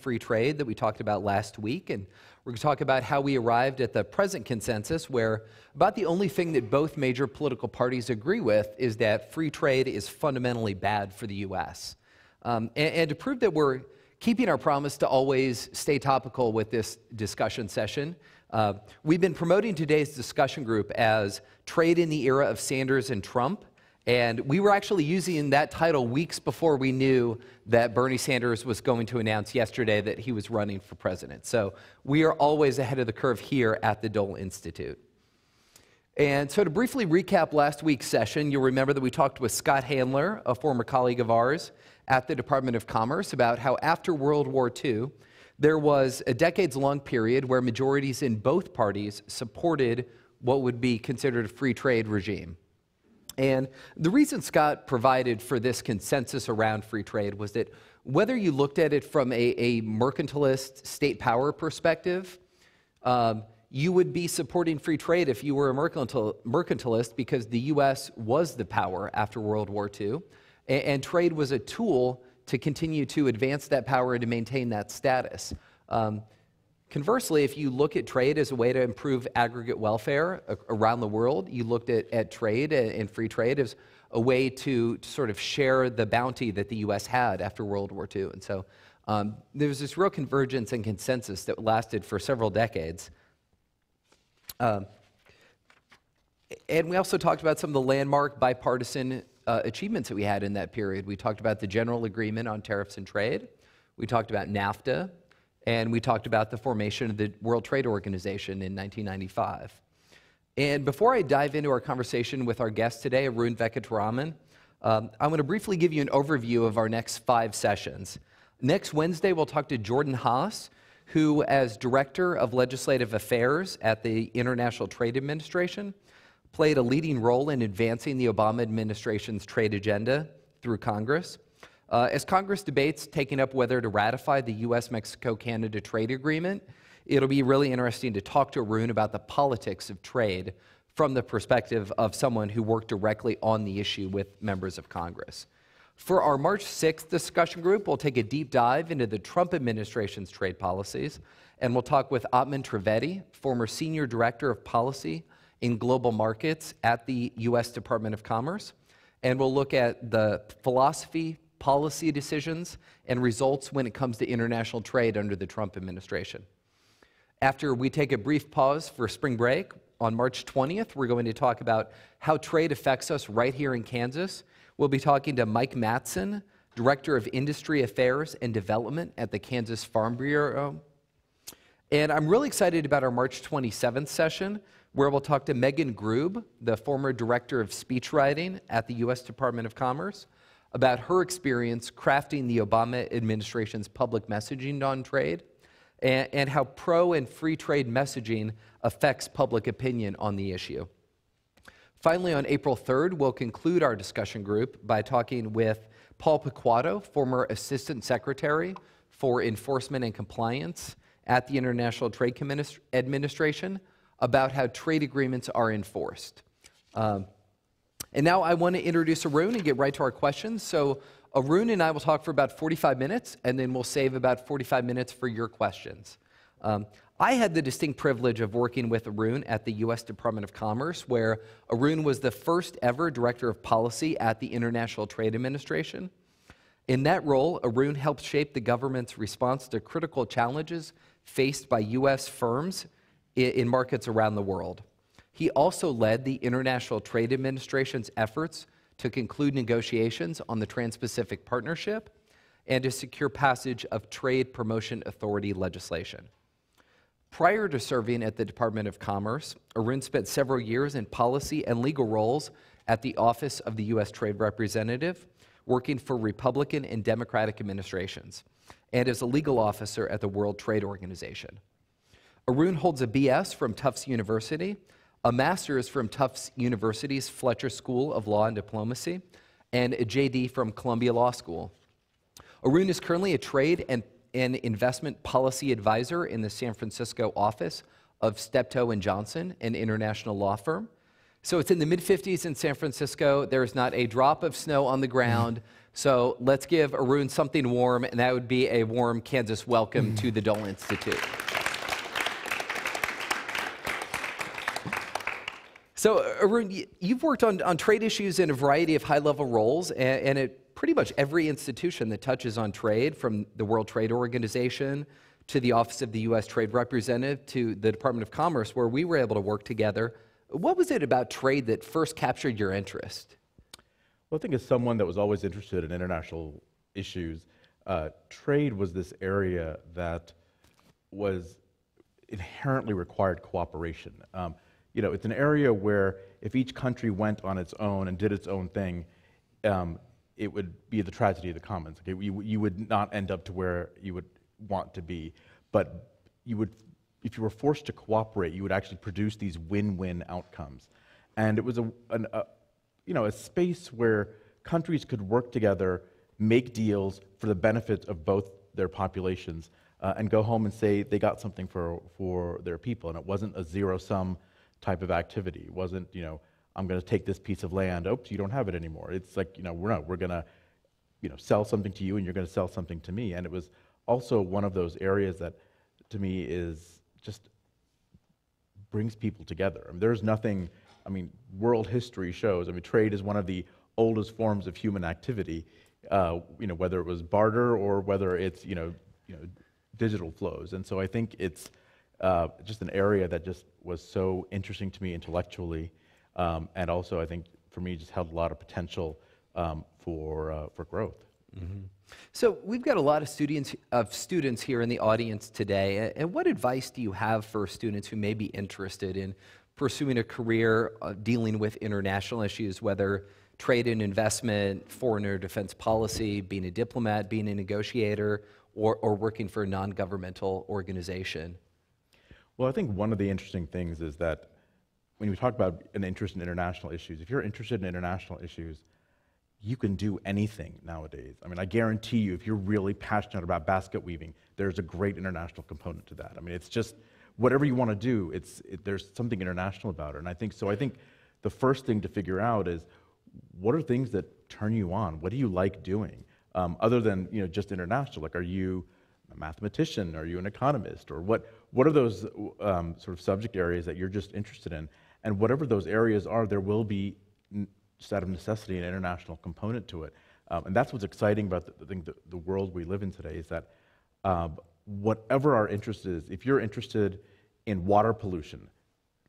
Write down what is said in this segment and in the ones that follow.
free trade that we talked about last week, and we're going to talk about how we arrived at the present consensus, where about the only thing that both major political parties agree with is that free trade is fundamentally bad for the U.S. And to prove that we're keeping our promise to always stay topical with this discussion session, we've been promoting today's discussion group as Trade in the Era of Sanders and Trump. And we were actually using that title weeks before we knew that Bernie Sanders was going to announce yesterday that he was running for president. So we are always ahead of the curve here at the Dole Institute. And so to briefly recap last week's session, you'll remember that we talked with Scott Handler, a former colleague of ours at the Department of Commerce, about how after World War II, there was a decades-long period where majorities in both parties supported what would be considered a free trade regime. And the reason Scott provided for this consensus around free trade was that whether you looked at it from a mercantilist state power perspective, you would be supporting free trade if you were a mercantilist because the U.S. was the power after World War II, and trade was a tool to continue to advance that power and to maintain that status. Conversely, if you look at trade as a way to improve aggregate welfare around the world, you looked at trade and free trade as a way to sort of share the bounty that the U.S. had after World War II. And so there was this real convergence and consensus that lasted for several decades. And we also talked about some of the landmark bipartisan achievements that we had in that period. We talked about the General Agreement on Tariffs and Trade. We talked about NAFTA. And we talked about the formation of the World Trade Organization in 1995. And before I dive into our conversation with our guest today, Arun Venkataraman, I'm going to briefly give you an overview of our next 5 sessions. Next Wednesday, we'll talk to Jordan Haas, who, as Director of Legislative Affairs at the International Trade Administration, played a leading role in advancing the Obama administration's trade agenda through Congress. As Congress debates taking up whether to ratify the U.S.-Mexico-Canada trade agreement, it'll be really interesting to talk to Arun about the politics of trade from the perspective of someone who worked directly on the issue with members of Congress. For our March 6th discussion group, we'll take a deep dive into the Trump administration's trade policies, and we'll talk with Atman Trivedi, former Senior Director of Policy in Global Markets at the U.S. Department of Commerce, and we'll look at the philosophy, policy decisions, and results when it comes to international trade under the Trump administration. After we take a brief pause for spring break, on March 20th, we're going to talk about how trade affects us right here in Kansas. We'll be talking to Mike Mattson, Director of Industry Affairs and Development at the Kansas Farm Bureau. And I'm really excited about our March 27th session, where we'll talk to Megan Grube, the former Director of Speechwriting at the U.S. Department of Commerce, about her experience crafting the Obama administration's public messaging on trade and how pro and free trade messaging affects public opinion on the issue. Finally, on April 3rd, we'll conclude our discussion group by talking with Paul Pequato, former Assistant Secretary for Enforcement and Compliance at the International Trade Administration, about how trade agreements are enforced. And now I want to introduce Arun and get right to our questions. So Arun and I will talk for about 45 minutes, and then we'll save about 45 minutes for your questions. I had the distinct privilege of working with Arun at the U.S. Department of Commerce, where Arun was the first ever Director of Policy at the International Trade Administration. In that role, Arun helped shape the government's response to critical challenges faced by U.S. firms in markets around the world. He also led the International Trade Administration's efforts to conclude negotiations on the Trans-Pacific Partnership and to secure passage of Trade Promotion Authority legislation. Prior to serving at the Department of Commerce, Arun spent several years in policy and legal roles at the Office of the U.S. Trade Representative, working for Republican and Democratic administrations, and as a legal officer at the World Trade Organization. Arun holds a BS from Tufts University, a master's from Tufts University's Fletcher School of Law and Diplomacy, and a JD from Columbia Law School. Arun is currently a trade and investment policy advisor in the San Francisco office of Steptoe & Johnson, an international law firm. So it's in the mid-50s in San Francisco. There is not a drop of snow on the ground, So let's give Arun something warm, and that would be a warm Kansas welcome to the Dole Institute. So Arun, you've worked on trade issues in a variety of high-level roles, and at pretty much every institution that touches on trade, from the World Trade Organization to the Office of the U.S. Trade Representative to the Department of Commerce, where we were able to work together. What was it about trade that first captured your interest? Well, I think as someone that was always interested in international issues, trade was this area that was inherently required cooperation. It's an area where if each country went on its own and did its own thing, it would be the tragedy of the commons. Okay? You would not end up to where you would want to be, but if you were forced to cooperate, you would actually produce these win-win outcomes. And it was a space where countries could work together, make deals for the benefit of both their populations, and go home and say they got something for their people. And it wasn't a zero-sum type of activity. It wasn't, I'm going to take this piece of land. Oops, you don't have it anymore. It's like, we're going to, sell something to you, and you're going to sell something to me. And it was also one of those areas that, to me, is just brings people together. There's nothing. World history shows. Trade is one of the oldest forms of human activity. Whether it was barter or whether it's digital flows. And so I think it's just an area that just was so interesting to me intellectually, and also I think for me just held a lot of potential for growth. Mm-hmm. So we've got a lot of students here in the audience today. And what advice do you have for students who may be interested in pursuing a career dealing with international issues, whether trade and investment, foreign or defense policy, being a diplomat, being a negotiator, or working for a non-governmental organization? Well, I think one of the interesting things is that when we talk about an interest in international issues, if you're interested in international issues, you can do anything nowadays. I guarantee you, if you're really passionate about basket weaving, there's a great international component to that. It's just whatever you want to do, there's something international about it. And I think the first thing to figure out is, what are things that turn you on? What do you like doing? Other than just international, like, are you a mathematician? Are you an economist? Or what are those sort of subject areas that you're just interested in? And whatever those areas are, there will be, just out of necessity, an international component to it. And that's what's exciting about the world we live in today, is that whatever our interest is, if you're interested in water pollution,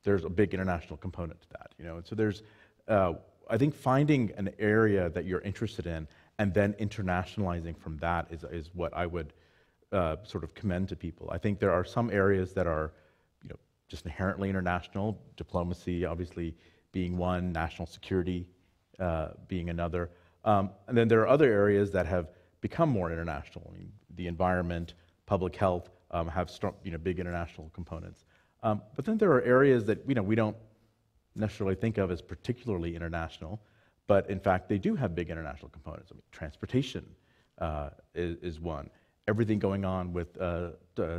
there's a big international component to that. And so there's, I think, finding an area that you're interested in and then internationalizing from that is what I would sort of commend to people. I think there are some areas that are, just inherently international, diplomacy obviously being one, national security being another. And then there are other areas that have become more international. The environment, public health have strong, big international components. But then there are areas that we don't necessarily think of as particularly international, but in fact they do have big international components. Transportation is one. Everything going on with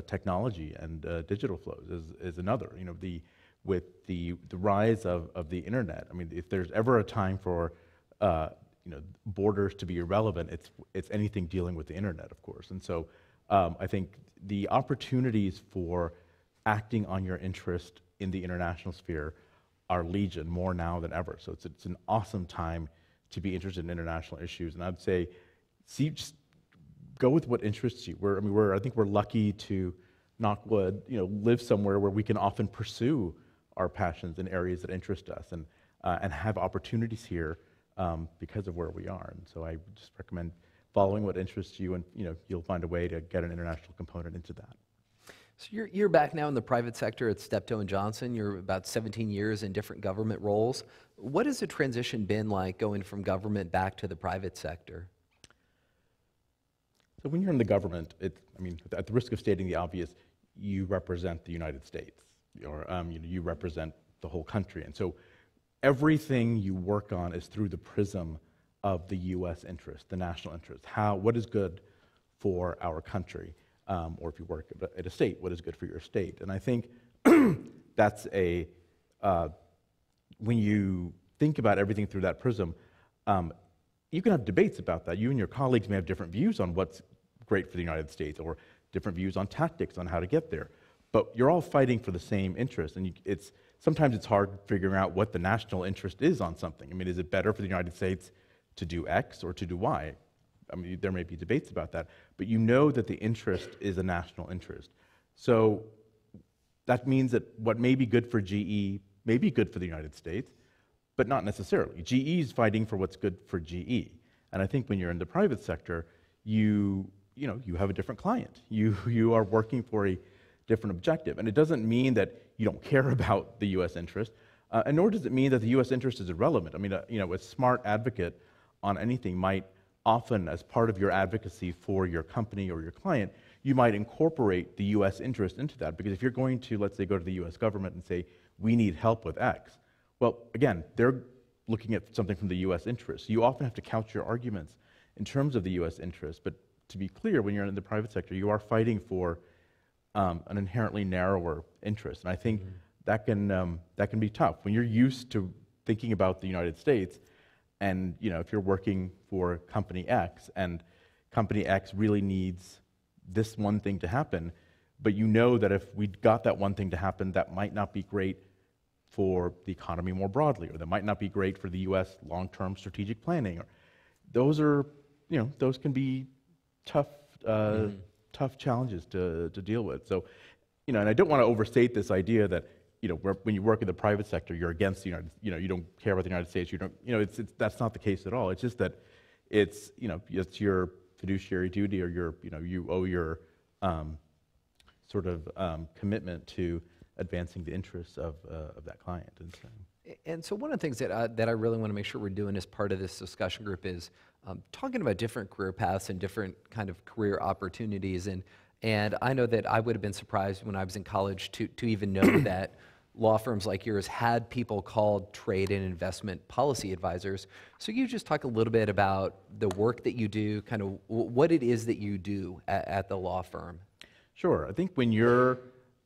technology and digital flows is another. With the rise of the internet, if there's ever a time for borders to be irrelevant, it's anything dealing with the internet, of course. And so I think the opportunities for acting on your interest in the international sphere are legion, more now than ever. So it's an awesome time to be interested in international issues. And I'd say, just go with what interests you. I think we're lucky to, knock wood, live somewhere where we can often pursue our passions in areas that interest us, and have opportunities here because of where we are. And so I just recommend following what interests you, and you'll find a way to get an international component into that. So you're back now in the private sector at Steptoe & Johnson. You're about 17 years in different government roles. What has the transition been like going from government back to the private sector? So when you're in the government, at the risk of stating the obvious, you represent the United States, or you represent the whole country. And so everything you work on is through the prism of the U.S. interest, the national interest. What is good for our country? Or if you work at a state, what is good for your state? And I think that's when you think about everything through that prism, you can have debates about that. You and your colleagues may have different views on what's great for the United States, or different views on tactics on how to get there. But you're all fighting for the same interest, and sometimes it's hard figuring out what the national interest is on something. I mean, is it better for the United States to do X or to do Y? I mean, there may be debates about that, but you know that the interest is a national interest. So that means that what may be good for GE may be good for the United States, but not necessarily. GE is fighting for what's good for GE. And I think when you're in the private sector, you have a different client. You are working for a different objective. And it doesn't mean that you don't care about the US interest, and nor does it mean that the US interest is irrelevant. I mean, a smart advocate on anything might often, as part of your advocacy for your company or your client, you might incorporate the US interest into that. Because if you're going to, let's say, go to the US government and say, we need help with X, well, again, they're looking at something from the US interest. So you often have to couch your arguments in terms of the US interest. But to be clear, when you're in the private sector, you are fighting for an inherently narrower interest. And I think that can be tough. When you're used to thinking about the United States, and if you're working for company X, and company X really needs this one thing to happen, but you know that if we got that one thing to happen, that might not be great for the economy more broadly, or that might not be great for the US long-term strategic planning. Those can be tough tough challenges to deal with. So, and I don't want to overstate this idea that, when you work in the private sector, you're against the you don't care about the United States. You don't, that's not the case at all. It's just that it's your fiduciary duty, or you owe your sort of commitment to advancing the interests of that client. And so one of the things that I really want to make sure we're doing as part of this discussion group is talking about different career paths and different kind of career opportunities. And I know that I would have been surprised when I was in college to even know that law firms like yours had people called trade and investment policy advisors. So you just talk a little bit about the work that you do, kind of what it is that you do at the law firm. Sure. I think when you're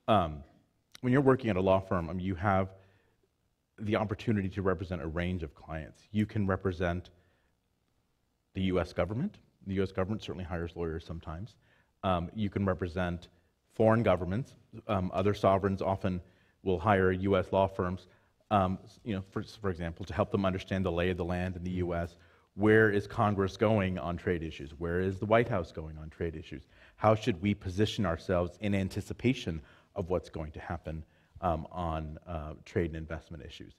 working at a law firm, you have the opportunity to represent a range of clients. You can represent the US government. The US government certainly hires lawyers sometimes. You can represent foreign governments. Other sovereigns often will hire US law firms, for example, to help them understand the lay of the land in the US. Where is Congress going on trade issues? Where is the White House going on trade issues? How should we position ourselves in anticipation of what's going to happen on trade and investment issues?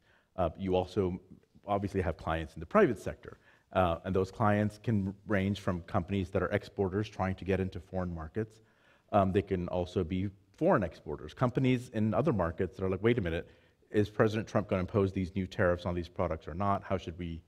You also obviously have clients in the private sector, and those clients can range from companies that are exporters trying to get into foreign markets. They can also be foreign exporters, companies in other markets that are like, wait a minute, is President Trump going to impose these new tariffs on these products or not? How should we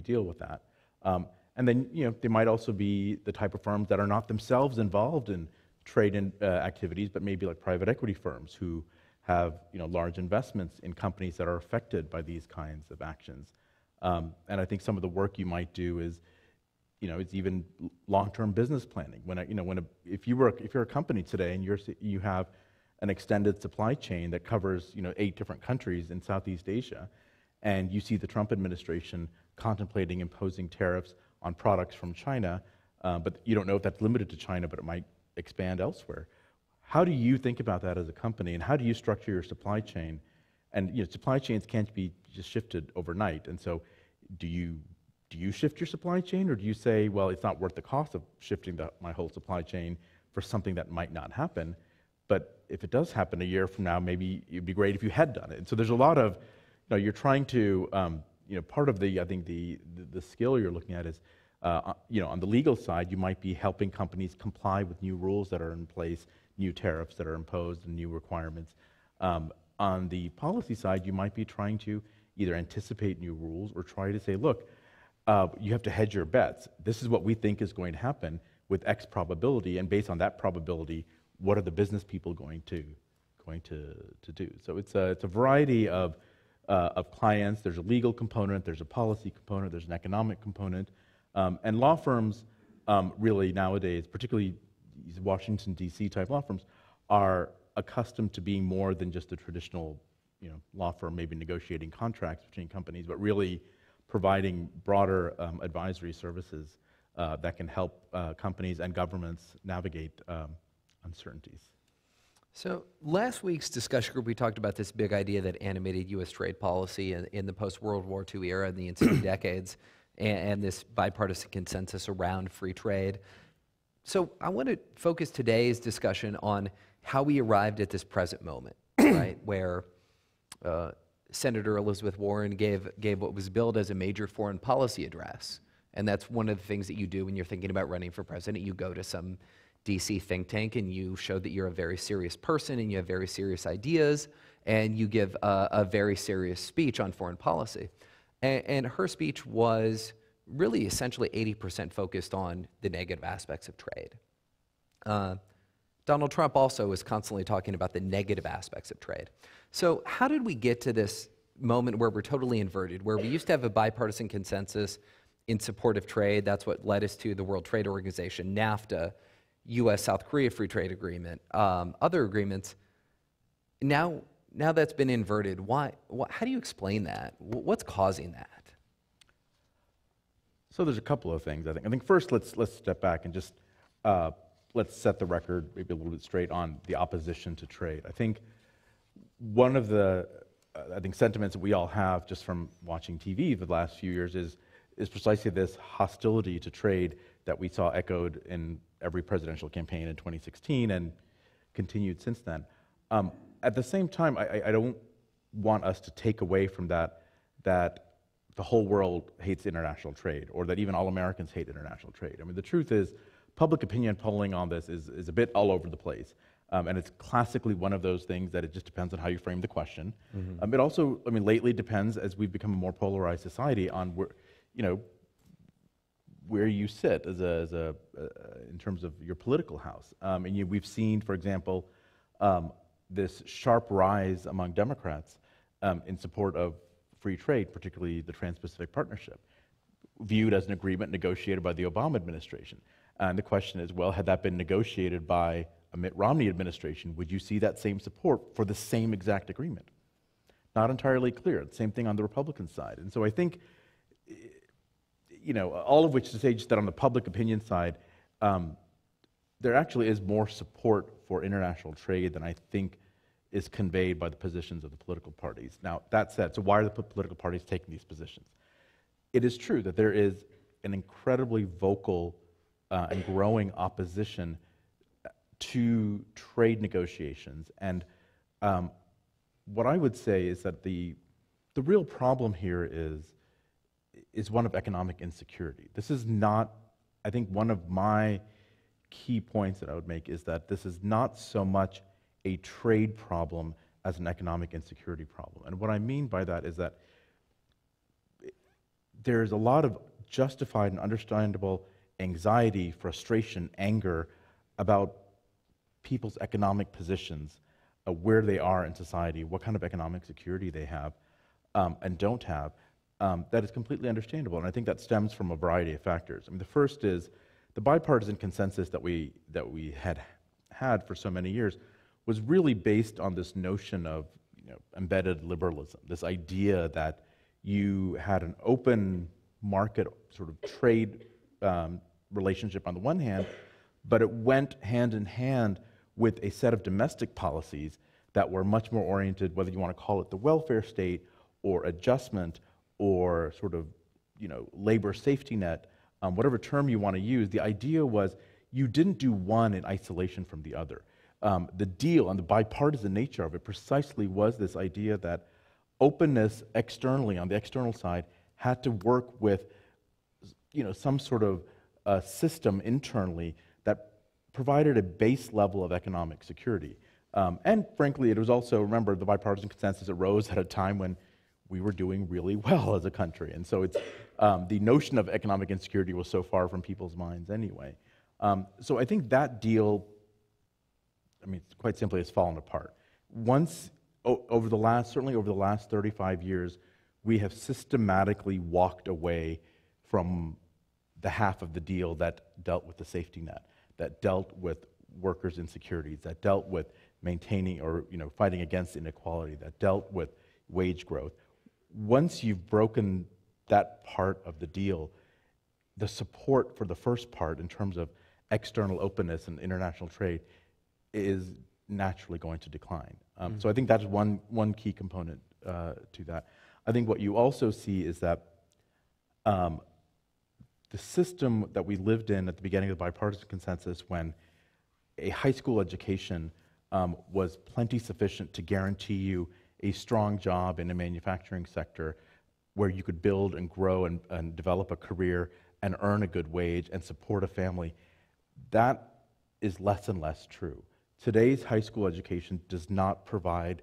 deal with that? And then they might also be the type of firms that are not themselves involved in trade and activities, but maybe like private equity firms who have large investments in companies that are affected by these kinds of actions. And I think some of the work you might do is, it's even long-term business planning. If you're a company today and you have an extended supply chain that covers 8 different countries in Southeast Asia, and you see the Trump administration contemplating imposing tariffs on products from China, but you don't know if that's limited to China, but it might expand elsewhere. How do you think about that as a company, and how do you structure your supply chain? And supply chains can't be just shifted overnight. And so, do you shift your supply chain, or do you say, well, it's not worth the cost of shifting my whole supply chain for something that might not happen? But if it does happen a year from now, maybe it'd be great if you had done it. And so there's a lot of, you're trying to, part of I think the skill you're looking at is, on the legal side, you might be helping companies comply with new rules that are in place, new tariffs that are imposed, and new requirements. On the policy side, you might be trying to either anticipate new rules or try to say, look, you have to hedge your bets. This is what we think is going to happen with X probability, and based on that probability, what are the business people going to do? So it's a variety of clients. There's a legal component, there's a policy component, there's an economic component, and law firms really nowadays, particularly these Washington D.C. type law firms, are accustomed to being more than just a traditional law firm, maybe negotiating contracts between companies, but really providing broader advisory services that can help companies and governments navigate uncertainties. So last week's discussion group, we talked about this big idea that animated U.S. trade policy in the post-World War II era and the ensuing decades, and this bipartisan consensus around free trade. So I want to focus today's discussion on how we arrived at this present moment, right, where Senator Elizabeth Warren gave what was billed as a major foreign policy address. And that's one of the things that you do when you're thinking about running for president. You go to some DC think tank and you show that you're a very serious person and you have very serious ideas, and you give a very serious speech on foreign policy. And her speech was really essentially 80% focused on the negative aspects of trade. Donald Trump also is constantly talking about the negative aspects of trade. So how did we get to this moment where we're totally inverted, where we used to have a bipartisan consensus in support of trade? That's what led us to the World Trade Organization, NAFTA, U.S.-South Korea Free Trade Agreement, other agreements. Now that's been inverted. How do you explain that? What's causing that? So there's a couple of things, I think. I think first, let's step back and just let's set the record maybe a little bit straight on the opposition to trade. I think one of the sentiments that we all have just from watching TV the last few years is precisely this hostility to trade that we saw echoed in every presidential campaign in 2016 and continued since then. At the same time, I don't want us to take away from that the whole world hates international trade, or that even all Americans hate international trade. I mean, the truth is, public opinion polling on this is a bit all over the place. And it's classically one of those things that it just depends on how you frame the question. Mm-hmm. It also, I mean, lately depends, as we've become a more polarized society, on where you sit in terms of your political house. And we've seen, for example, this sharp rise among Democrats in support of free trade, particularly the Trans-Pacific Partnership, viewed as an agreement negotiated by the Obama administration. And the question is, well, had that been negotiated by a Mitt Romney administration, would you see that same support for the same exact agreement? Not entirely clear. The same thing on the Republican side. And so I think, all of which to say just that on the public opinion side, there actually is more support for international trade than I think is conveyed by the positions of the political parties. Now, that said, so why are the political parties taking these positions? It is true that there is an incredibly vocal and growing opposition to trade negotiations. And what I would say is that the real problem here is one of economic insecurity. This is not, I think one of my key points that I would make is that this is not so much a trade problem as an economic insecurity problem. And what I mean by that is that there's a lot of justified and understandable anxiety, frustration, anger about people's economic positions, where they are in society, what kind of economic security they have and don't have. That is completely understandable, and I think that stems from a variety of factors. I mean, the first is the bipartisan consensus that we had for so many years was really based on this notion of embedded liberalism, this idea that you had an open market sort of trade relationship on the one hand, but it went hand in hand with a set of domestic policies that were much more oriented, whether you want to call it the welfare state or adjustment or sort of labor safety net, whatever term you want to use. The idea was you didn't do one in isolation from the other. The deal and the bipartisan nature of it precisely was this idea that openness externally, on the external side, had to work with some sort of system internally that provided a base level of economic security. And frankly, it was also, remember, the bipartisan consensus arose at a time when we were doing really well as a country. And so it's the notion of economic insecurity was so far from people's minds anyway. So I think that deal, quite simply, has fallen apart. Certainly over the last 35 years, we have systematically walked away from the half of the deal that dealt with the safety net, that dealt with workers' insecurities, that dealt with maintaining or fighting against inequality, that dealt with wage growth. Once you've broken that part of the deal, the support for the first part in terms of external openness and international trade is naturally going to decline. So I think that's one key component to that. I think what you also see is that the system that we lived in at the beginning of the bipartisan consensus, when a high school education was plenty sufficient to guarantee you a strong job in a manufacturing sector where you could build and grow and develop a career and earn a good wage and support a family, that is less and less true. Today's high school education does not provide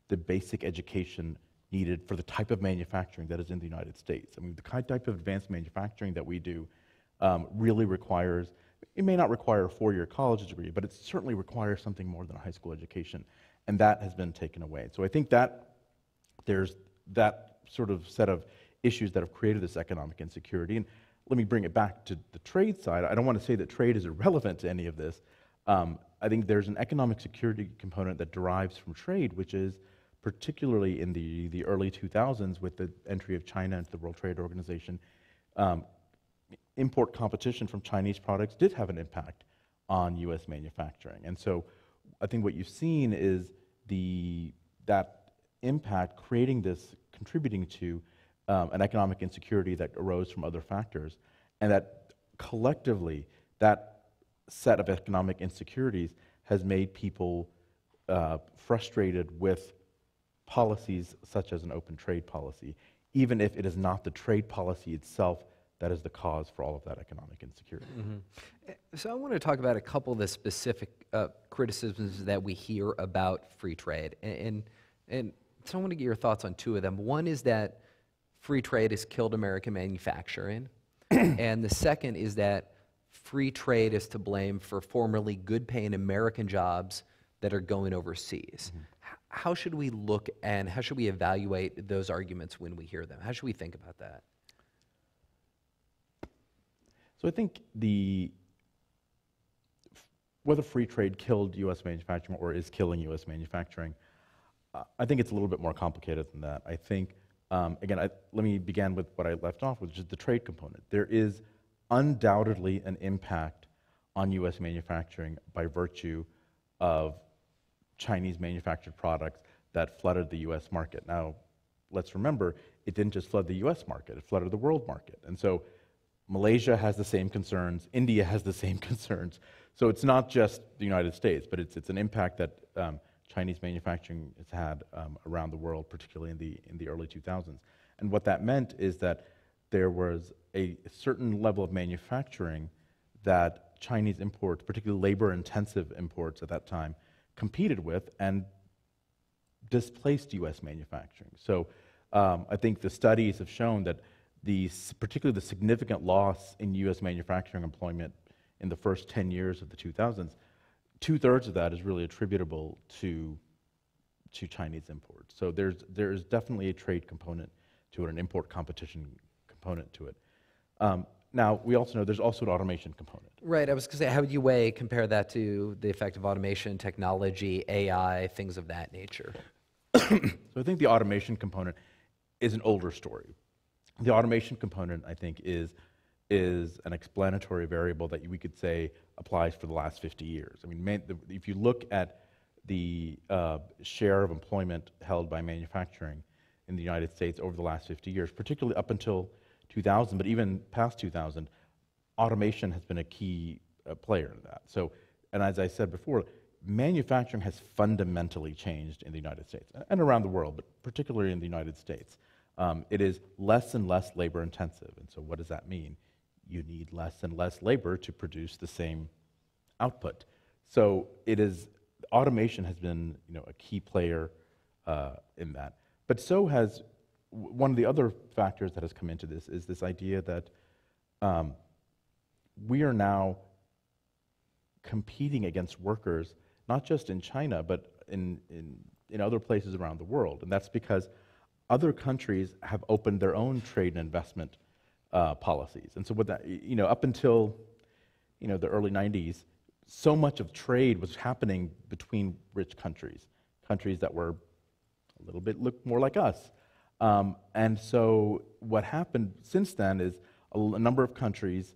the basic education needed for the type of manufacturing that is in the United States. I mean, the type of advanced manufacturing that we do really requires, it may not require a four-year college degree, but it certainly requires something more than a high school education, and that has been taken away. So I think that there's that sort of set of issues that have created this economic insecurity. And let me bring it back to the trade side. I don't want to say that trade is irrelevant to any of this. I think there's an economic security component that derives from trade, which is particularly in the early 2000s with the entry of China into the World Trade Organization, import competition from Chinese products did have an impact on U.S. manufacturing. And so I think what you've seen is that impact contributing to an economic insecurity that arose from other factors, and that collectively, that set of economic insecurities has made people frustrated with policies such as an open trade policy, even if it is not the trade policy itself that is the cause for all of that economic insecurity. Mm-hmm. So I want to talk about a couple of the specific criticisms that we hear about free trade. And so I want to get your thoughts on two of them. One is that free trade has killed American manufacturing. And the second is that free trade is to blame for formerly good-paying American jobs that are going overseas. Mm-hmm. How should we look and how should we evaluate those arguments when we hear them? How should we think about that? So I think whether free trade killed U.S. manufacturing or is killing U.S. manufacturing, I think it's a little bit more complicated than that. I think, again, let me begin with what I left off with, which is the trade component. There is undoubtedly an impact on U.S. manufacturing by virtue of Chinese manufactured products that flooded the U.S. market. Now, let's remember, it didn't just flood the U.S. market, it flooded the world market. And so Malaysia has the same concerns, India has the same concerns. So it's not just the United States, but it's an impact that Chinese manufacturing has had around the world, particularly in the early 2000s. And what that meant is that there was a certain level of manufacturing that Chinese imports, particularly labor-intensive imports at that time, competed with and displaced U.S. manufacturing. So I think the studies have shown that particularly the significant loss in U.S. manufacturing employment in the first 10 years of the 2000s, 2/3 of that is really attributable to Chinese imports. So there's definitely a trade component to it, an import competition component to it. Now, we also know there's also an automation component. Right, I was going to say, how would you compare that to the effect of automation, technology, AI, things of that nature? So I think the automation component is an older story. The automation component, I think, is an explanatory variable that we could say applies for the last 50 years. I mean, if you look at the share of employment held by manufacturing in the United States over the last 50 years, particularly up until 2000, but even past 2000, automation has been a key player in that. So, and as I said before, manufacturing has fundamentally changed in the United States and around the world, but particularly in the United States. It is less and less labor intensive. And so what does that mean? You need less and less labor to produce the same output. So automation has been, a key player in that. But so has one of the other factors that has come into this is this idea that we are now competing against workers, not just in China, but in other places around the world. And that's because other countries have opened their own trade and investment policies. And so what that, up until, the early 90s, so much of trade was happening between rich countries that were a little bit looked more like us. And so what happened since then is a number of countries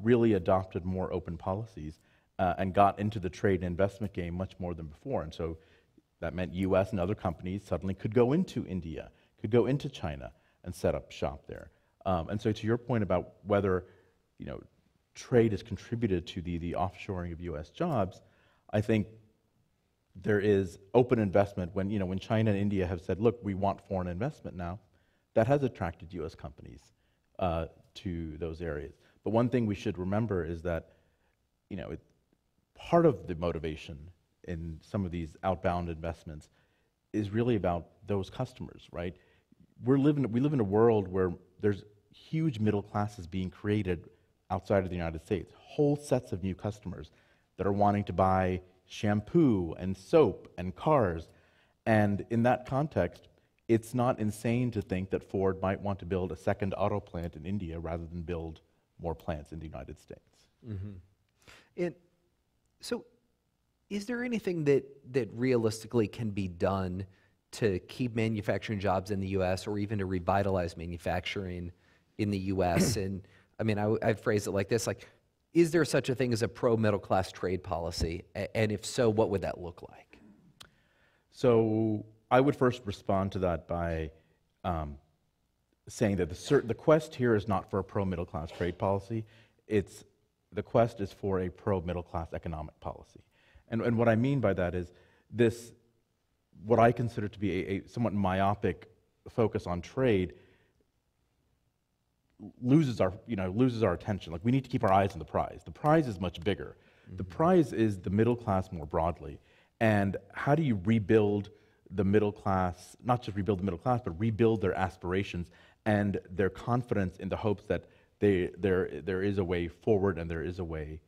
really adopted more open policies and got into the trade and investment game much more than before. And so that meant US and other companies suddenly could go into India, could go into China and set up shop there. And so to your point about whether trade has contributed to the offshoring of US jobs, I think there is open investment when China and India have said, look, we want foreign investment now, that has attracted US companies to those areas. But one thing we should remember is that part of the motivation in some of these outbound investments is really about those customers, right? We live in a world where there's huge middle classes being created outside of the United States, whole sets of new customers that are wanting to buy shampoo and soap and cars. And in that context, it's not insane to think that Ford might want to build a second auto plant in India rather than build more plants in the United States. Mm-hmm. So is there anything that realistically can be done to keep manufacturing jobs in the U.S. or even to revitalize manufacturing in the U.S.? And I mean, I'd phrase it like this, is there such a thing as a pro-middle class trade policy? And if so, what would that look like? So I would first respond to that by saying that the quest here is not for a pro-middle class trade policy. The quest is for a pro-middle class economic policy. And what I mean by that is what I consider to be a somewhat myopic focus on trade loses our attention. Like, we need to keep our eyes on the prize. The prize is much bigger. Mm-hmm. The prize is the middle class more broadly. And how do you rebuild the middle class, not just rebuild the middle class, but rebuild their aspirations and their confidence in the hopes that there is a way forward and there is a way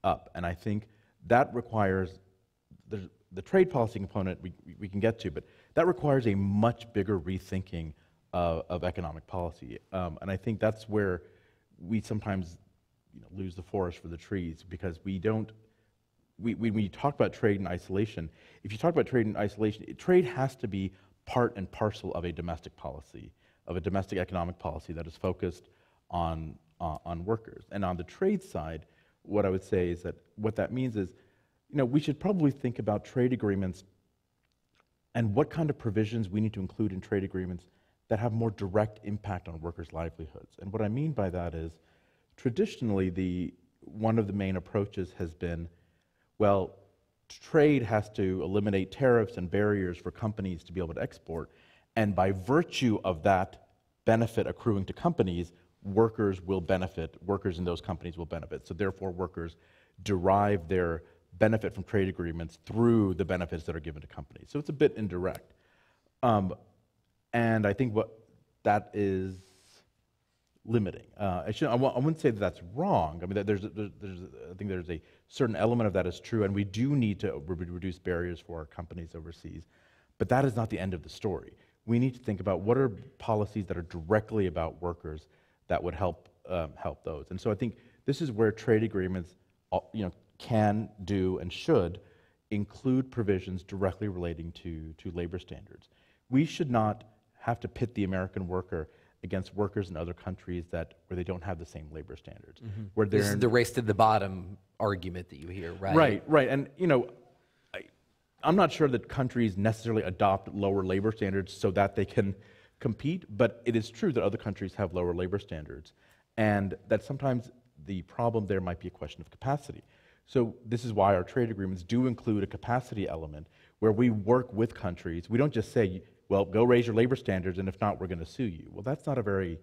up. And I think that requires the trade policy component we can get to, but that requires a much bigger rethinking of economic policy. And I think that's where we sometimes lose the forest for the trees, because when you talk about trade in isolation, if you talk about trade in isolation, trade has to be part and parcel of a domestic policy, of a domestic economic policy that is focused on workers. And on the trade side, what I would say is that what that means is, we should probably think about trade agreements and what kind of provisions we need to include in trade agreements that have more direct impact on workers' livelihoods. And what I mean by that is, traditionally, one of the main approaches has been, well, trade has to eliminate tariffs and barriers for companies to be able to export, and by virtue of that benefit accruing to companies, workers in those companies will benefit. So therefore, workers derive their benefit from trade agreements through the benefits that are given to companies. So it's a bit indirect. And I think what that is limiting. I wouldn't say that that's wrong. I mean, I think there's a certain element of that is true, and we do need to reduce barriers for our companies overseas. But that is not the end of the story. We need to think about what are policies that are directly about workers that would help those. And so I think this is where trade agreements, can, do, and should include provisions directly relating to labor standards. We should not have to pit the American worker against workers in other countries where they don't have the same labor standards. Mm-hmm. This is the race to the bottom argument that you hear, right? Right. And I'm not sure that countries necessarily adopt lower labor standards so that they can compete, but it is true that other countries have lower labor standards, and that sometimes the problem there might be a question of capacity. So this is why our trade agreements do include a capacity element where we work with countries. We don't just say, well, go raise your labor standards, and if not, we're going to sue you. Well, that's not a very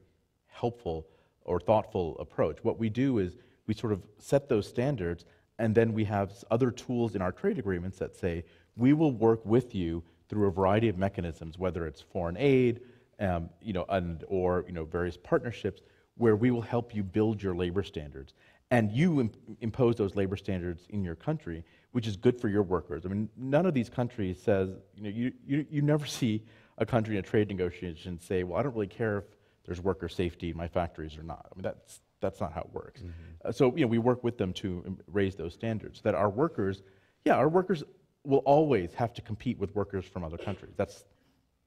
helpful or thoughtful approach. What we do is we sort of set those standards, and then we have other tools in our trade agreements that say, we will work with you through a variety of mechanisms, whether it's foreign aid, or various partnerships, where we will help you build your labor standards. And you impose those labor standards in your country, which is good for your workers. I mean, none of these countries says, you never see a country in a trade negotiation say, well, I don't really care if there's worker safety in my factories or not. I mean, that's not how it works. Mm-hmm. So we work with them to raise those standards, that our workers will always have to compete with workers from other countries. That's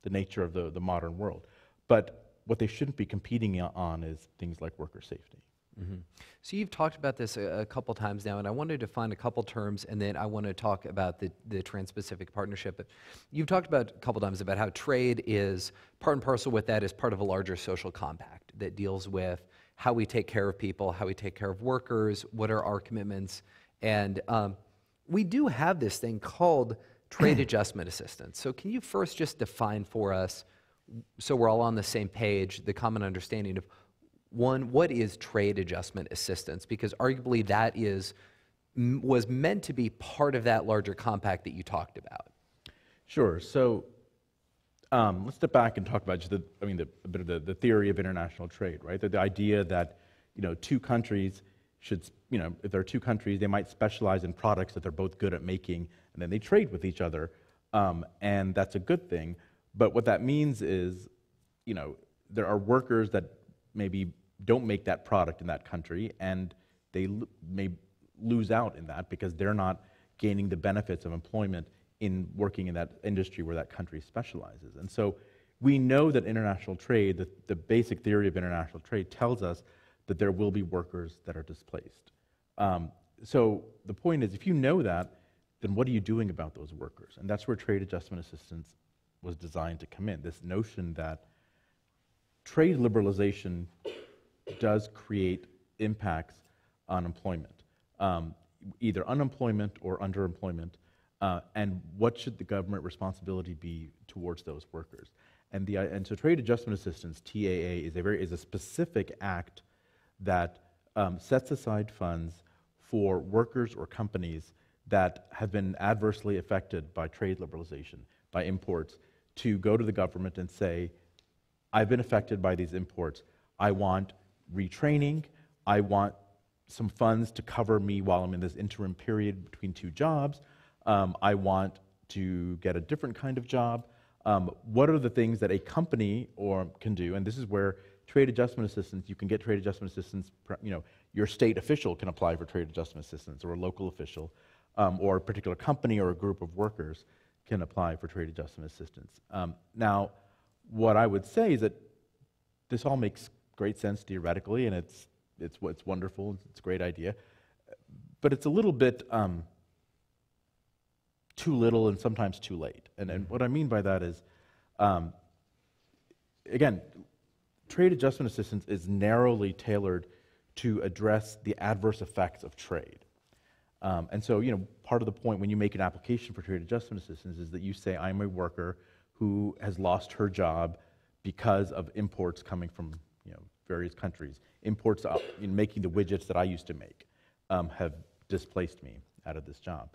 the nature of the modern world. But what they shouldn't be competing on is things like worker safety. Mm-hmm. So you've talked about this a couple times now, and I wanted to find a couple terms, and then I want to talk about the Trans-Pacific Partnership. But you've talked about a couple times about how trade is part and parcel with that is part of a larger social compact that deals with how we take care of people, how we take care of workers, what are our commitments, and we do have this thing called trade adjustment assistance. So can you first just define for us, so we're all on the same page, the common understanding of one, what is trade adjustment assistance? Because arguably that was meant to be part of that larger compact that you talked about. Sure. So let's step back and talk about just a bit of the theory of international trade, right? The idea that two countries should, if there are two countries, they might specialize in products that they're both good at making, and then they trade with each other, and that's a good thing. But what that means is, there are workers that maybe don't make that product in that country, and they may lose out in that because they're not gaining the benefits of employment in working in that industry where that country specializes. And so we know that international trade, the basic theory of international trade tells us that there will be workers that are displaced. So the point is, if you know that, then what are you doing about those workers? And that's where trade adjustment assistance was designed to come in, this notion that trade liberalization does create impacts on employment, either unemployment or underemployment, and what should the government responsibility be towards those workers? And so trade adjustment assistance, TAA, is a specific act that sets aside funds for workers or companies that have been adversely affected by trade liberalization, by imports, to go to the government and say, I've been affected by these imports. I want retraining. I want some funds to cover me while I'm in this interim period between two jobs. I want to get a different kind of job. What are the things that a company can do? And this is where trade adjustment assistance, you can get trade adjustment assistance, your state official can apply for trade adjustment assistance, or a local official, or a particular company or a group of workers can apply for trade adjustment assistance. Now, what I would say is that this all makes great sense theoretically, and it's wonderful, it's a great idea, but it's a little bit too little and sometimes too late. And what I mean by that is, again, trade adjustment assistance is narrowly tailored to address the adverse effects of trade. And so, part of the point when you make an application for trade adjustment assistance is that you say, I'm a worker who has lost her job because of imports coming from various countries. Imports in making the widgets that I used to make have displaced me out of this job.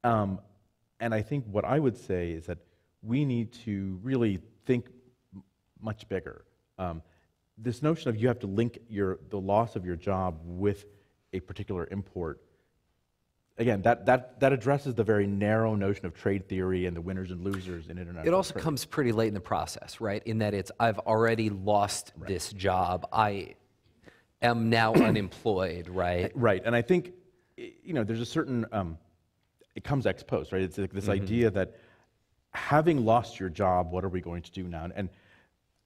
And I think what I would say is that we need to really think much bigger. This notion of you have to link the loss of your job with a particular import, again, that addresses the very narrow notion of trade theory and the winners and losers in international trade. It also comes pretty late in the process, right? In that I've already lost this job. I am now unemployed, right? Right, and I think, there's a certain, it comes ex post, right? It's like this idea that having lost your job, what are we going to do now?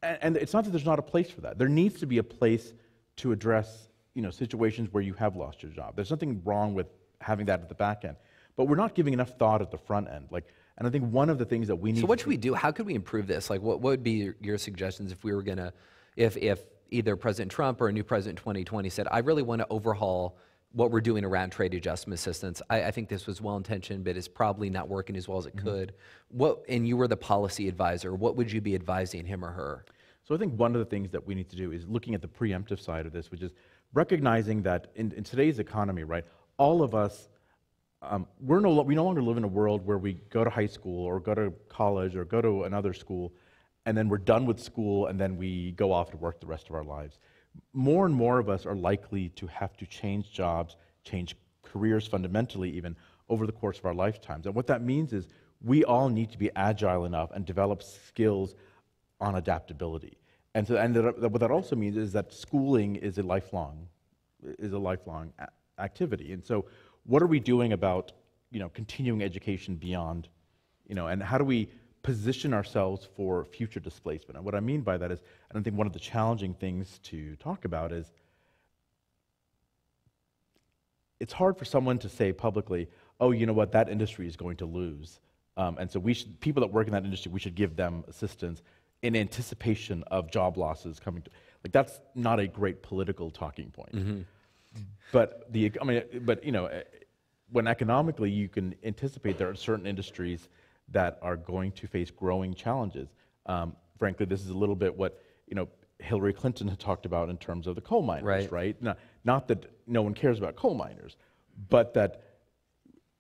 And it's not that there's not a place for that. There needs to be a place to address, situations where you have lost your job. There's nothing wrong with having that at the back end, but we're not giving enough thought at the front end. And I think one of the things that we need. So what should we do? How could we improve this? What would be your suggestions if we were gonna, if either President Trump or a new president in 2020 said, I really want to overhaul what we're doing around trade adjustment assistance. I think this was well-intentioned, but it's probably not working as well as it could. And you were the policy advisor. What would you be advising him or her? So I think one of the things that we need to do is looking at the preemptive side of this, which is recognizing that in today's economy, right, all of us, we no longer live in a world where we go to high school or go to college or go to another school, and then we're done with school and then we go off to work the rest of our lives. More and more of us are likely to have to change jobs, change careers fundamentally even, over the course of our lifetimes. And what that means is we all need to be agile enough and develop skills on adaptability. And what that also means is that schooling is a lifelong activity. And so what are we doing about continuing education beyond, and how do we position ourselves for future displacement. And what I mean by that is, I think one of the challenging things to talk about is, it's hard for someone to say publicly, oh, you know what, that industry is going to lose. And so people that work in that industry, we should give them assistance in anticipation of job losses coming. Like, that's not a great political talking point. Mm-hmm. But when economically you can anticipate there are certain industries that are going to face growing challenges. Frankly, this is a little bit what Hillary Clinton had talked about in terms of the coal miners, right? Not that no one cares about coal miners, but that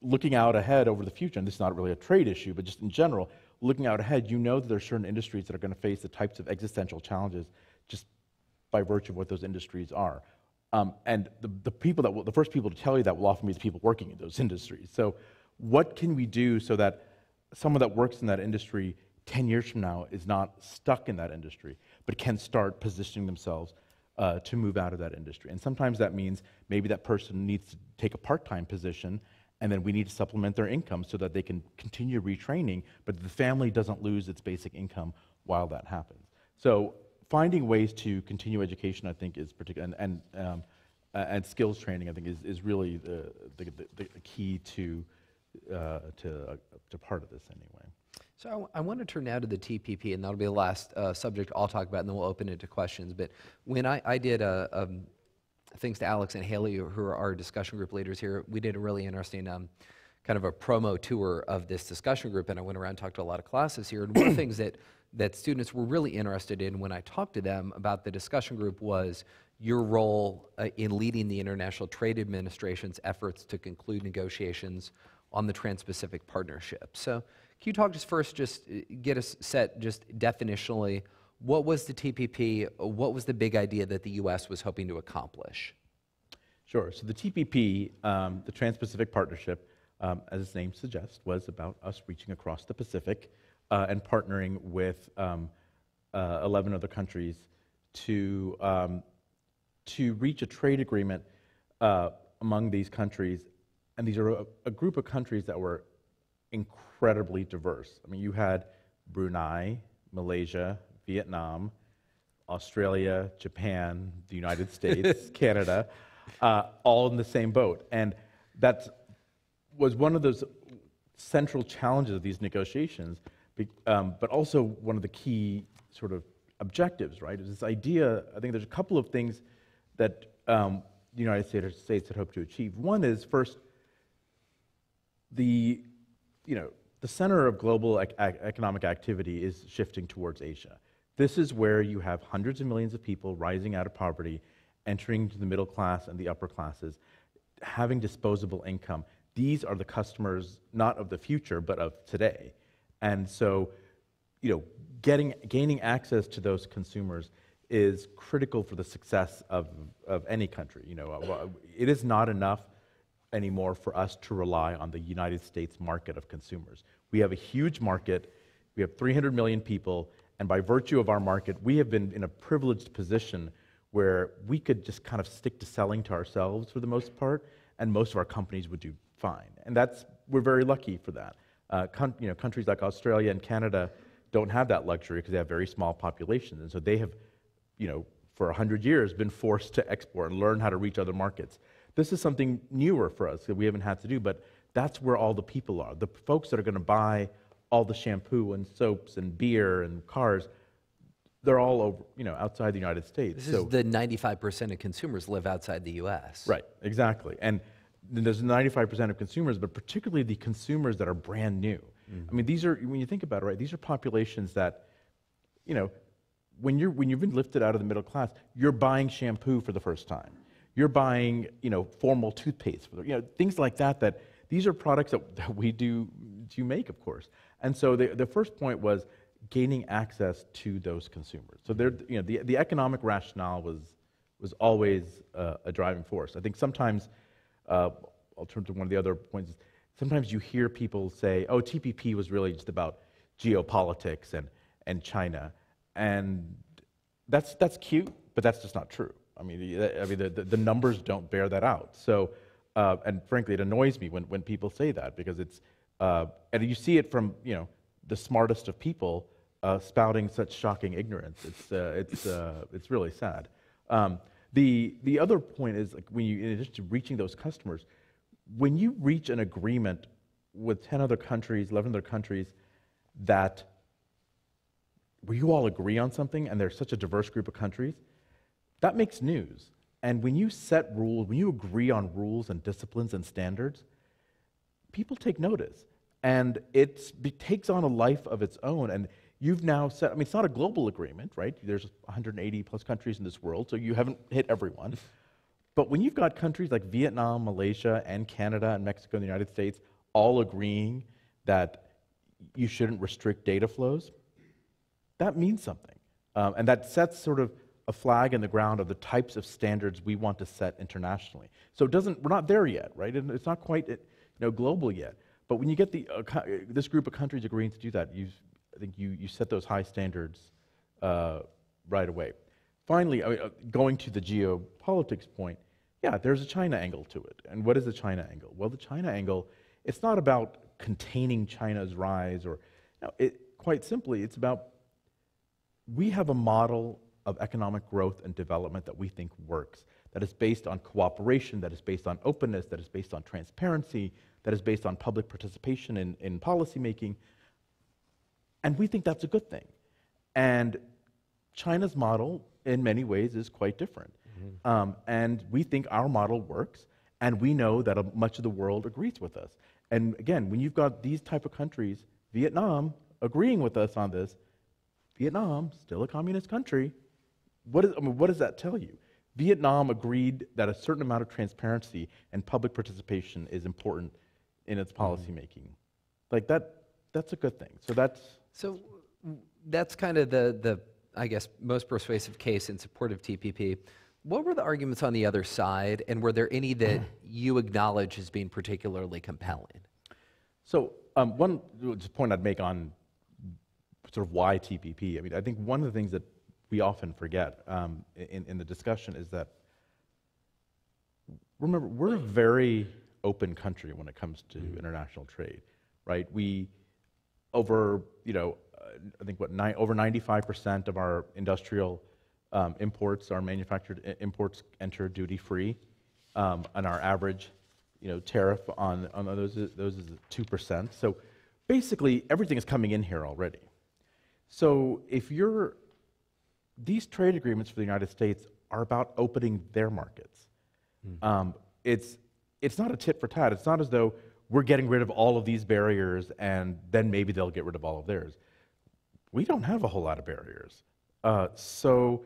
looking out ahead over the future, and this is not really a trade issue, but just in general, looking out ahead, that there are certain industries that are going to face the types of existential challenges just by virtue of what those industries are. And the first people to tell you that will often be the people working in those industries. So what can we do so that someone that works in that industry 10 years from now is not stuck in that industry, but can start positioning themselves to move out of that industry? And sometimes that means maybe that person needs to take a part-time position, and then we need to supplement their income so that they can continue retraining, but the family doesn't lose its basic income while that happens. So finding ways to continue education, I think, is particular, and skills training, I think, is really the key to part of this anyway. So I want to turn now to the TPP, and that'll be the last subject I'll talk about, and then we'll open it to questions. But when I did thanks to Alex and Haley, who are our discussion group leaders here, we did a really interesting kind of a promo tour of this discussion group, and I went around and talked to a lot of classes here. And one of the things that students were really interested in when I talked to them about the discussion group was your role in leading the International Trade Administration's efforts to conclude negotiations on the Trans-Pacific Partnership. So can you talk just get us set just definitionally, what was the TPP, what was the big idea that the U.S. was hoping to accomplish? Sure, so the TPP, the Trans-Pacific Partnership, as its name suggests, was about us reaching across the Pacific and partnering with 11 other countries to reach a trade agreement among these countries. And these are a group of countries that were incredibly diverse. I mean, you had Brunei, Malaysia, Vietnam, Australia, Japan, the United States, Canada, all in the same boat. And that was one of those central challenges of these negotiations, but also one of the key sort of objectives, right? Is this idea, I think there's a couple of things that the United States had hoped to achieve. One is, first, the center of global economic activity is shifting towards Asia. This is where you have hundreds of millions of people rising out of poverty, entering into the middle class and the upper classes, having disposable income. These are the customers, not of the future, but of today. And so, gaining access to those consumers is critical for the success of any country. It is not enough anymore for us to rely on the United States market of consumers. We have a huge market. We have 300 million people, and by virtue of our market, we have been in a privileged position where we could just kind of stick to selling to ourselves for the most part, and most of our companies would do fine. And we're very lucky for that. Countries like Australia and Canada don't have that luxury because they have very small populations, and so they have, for 100 years been forced to export and learn how to reach other markets. This is something newer for us that we haven't had to do, but that's where all the people are. The folks that are going to buy all the shampoo and soaps and beer and cars, they're all over, outside the United States. This is the 95% of consumers live outside the U.S. Right, exactly. And there's 95% of consumers, but particularly the consumers that are brand new. Mm-hmm. I mean, these are, when you think about it, right, these are populations that, when you've been lifted out of the middle class, you're buying shampoo for the first time. You're buying, formal toothpaste, things like that, these are products that we do make, of course. And so the first point was gaining access to those consumers. So the economic rationale was always a driving force. I think sometimes, I'll turn to one of the other points, sometimes you hear people say, oh, TPP was really just about geopolitics and China. And that's cute, but that's just not true. I mean, the numbers don't bear that out. So, and frankly, it annoys me when people say that, because it's, and you see it from, the smartest of people spouting such shocking ignorance. It's really sad. The other point is, like, when you, in addition to reaching those customers, when you reach an agreement with 10 other countries, 11 other countries, that where you all agree on something, and there's such a diverse group of countries, that makes news. And when you set rules, when you agree on rules and disciplines and standards, people take notice. And it takes on a life of its own. And you've now set, I mean, it's not a global agreement, right? There's 180 plus countries in this world, so you haven't hit everyone. But when you've got countries like Vietnam, Malaysia, and Canada, and Mexico, and the United States all agreeing that you shouldn't restrict data flows, that means something. And that sets sort of a flag in the ground of the types of standards we want to set internationally. So we're not there yet, right? And it's not quite global yet. But when you get this group of countries agreeing to do that, I think you set those high standards right away. Finally, going to the geopolitics point, yeah, there's a China angle to it. And what is the China angle? Well, the China angle, it's not about containing China's rise, or quite simply, it's about, we have a model of economic growth and development that we think works, that is based on cooperation, that is based on openness, that is based on transparency, that is based on public participation in policymaking, and we think that's a good thing. And China's model, in many ways, is quite different. And we think our model works, and we know that much of the world agrees with us. And again, when you've got these type of countries, Vietnam agreeing with us on this, Vietnam, still a communist country, what does that tell you? Vietnam agreed that a certain amount of transparency and public participation is important in its policymaking. Like that's a good thing. So that's kind of the I guess most persuasive case in support of TPP. What were the arguments on the other side, and were there any that you acknowledge as being particularly compelling? So one point I'd make on sort of why TPP. I mean, I think one of the things that we often forget in the discussion is that, remember, we're a very open country when it comes to international trade, right? We, over, I think over 95% of our industrial imports, our manufactured imports, enter duty-free, and our average, tariff on those is 2%. So basically, everything is coming in here already. So these trade agreements for the United States are about opening their markets. It's not a tit for tat. It's not as though we're getting rid of all of these barriers and then maybe they'll get rid of all of theirs. We don't have a whole lot of barriers. So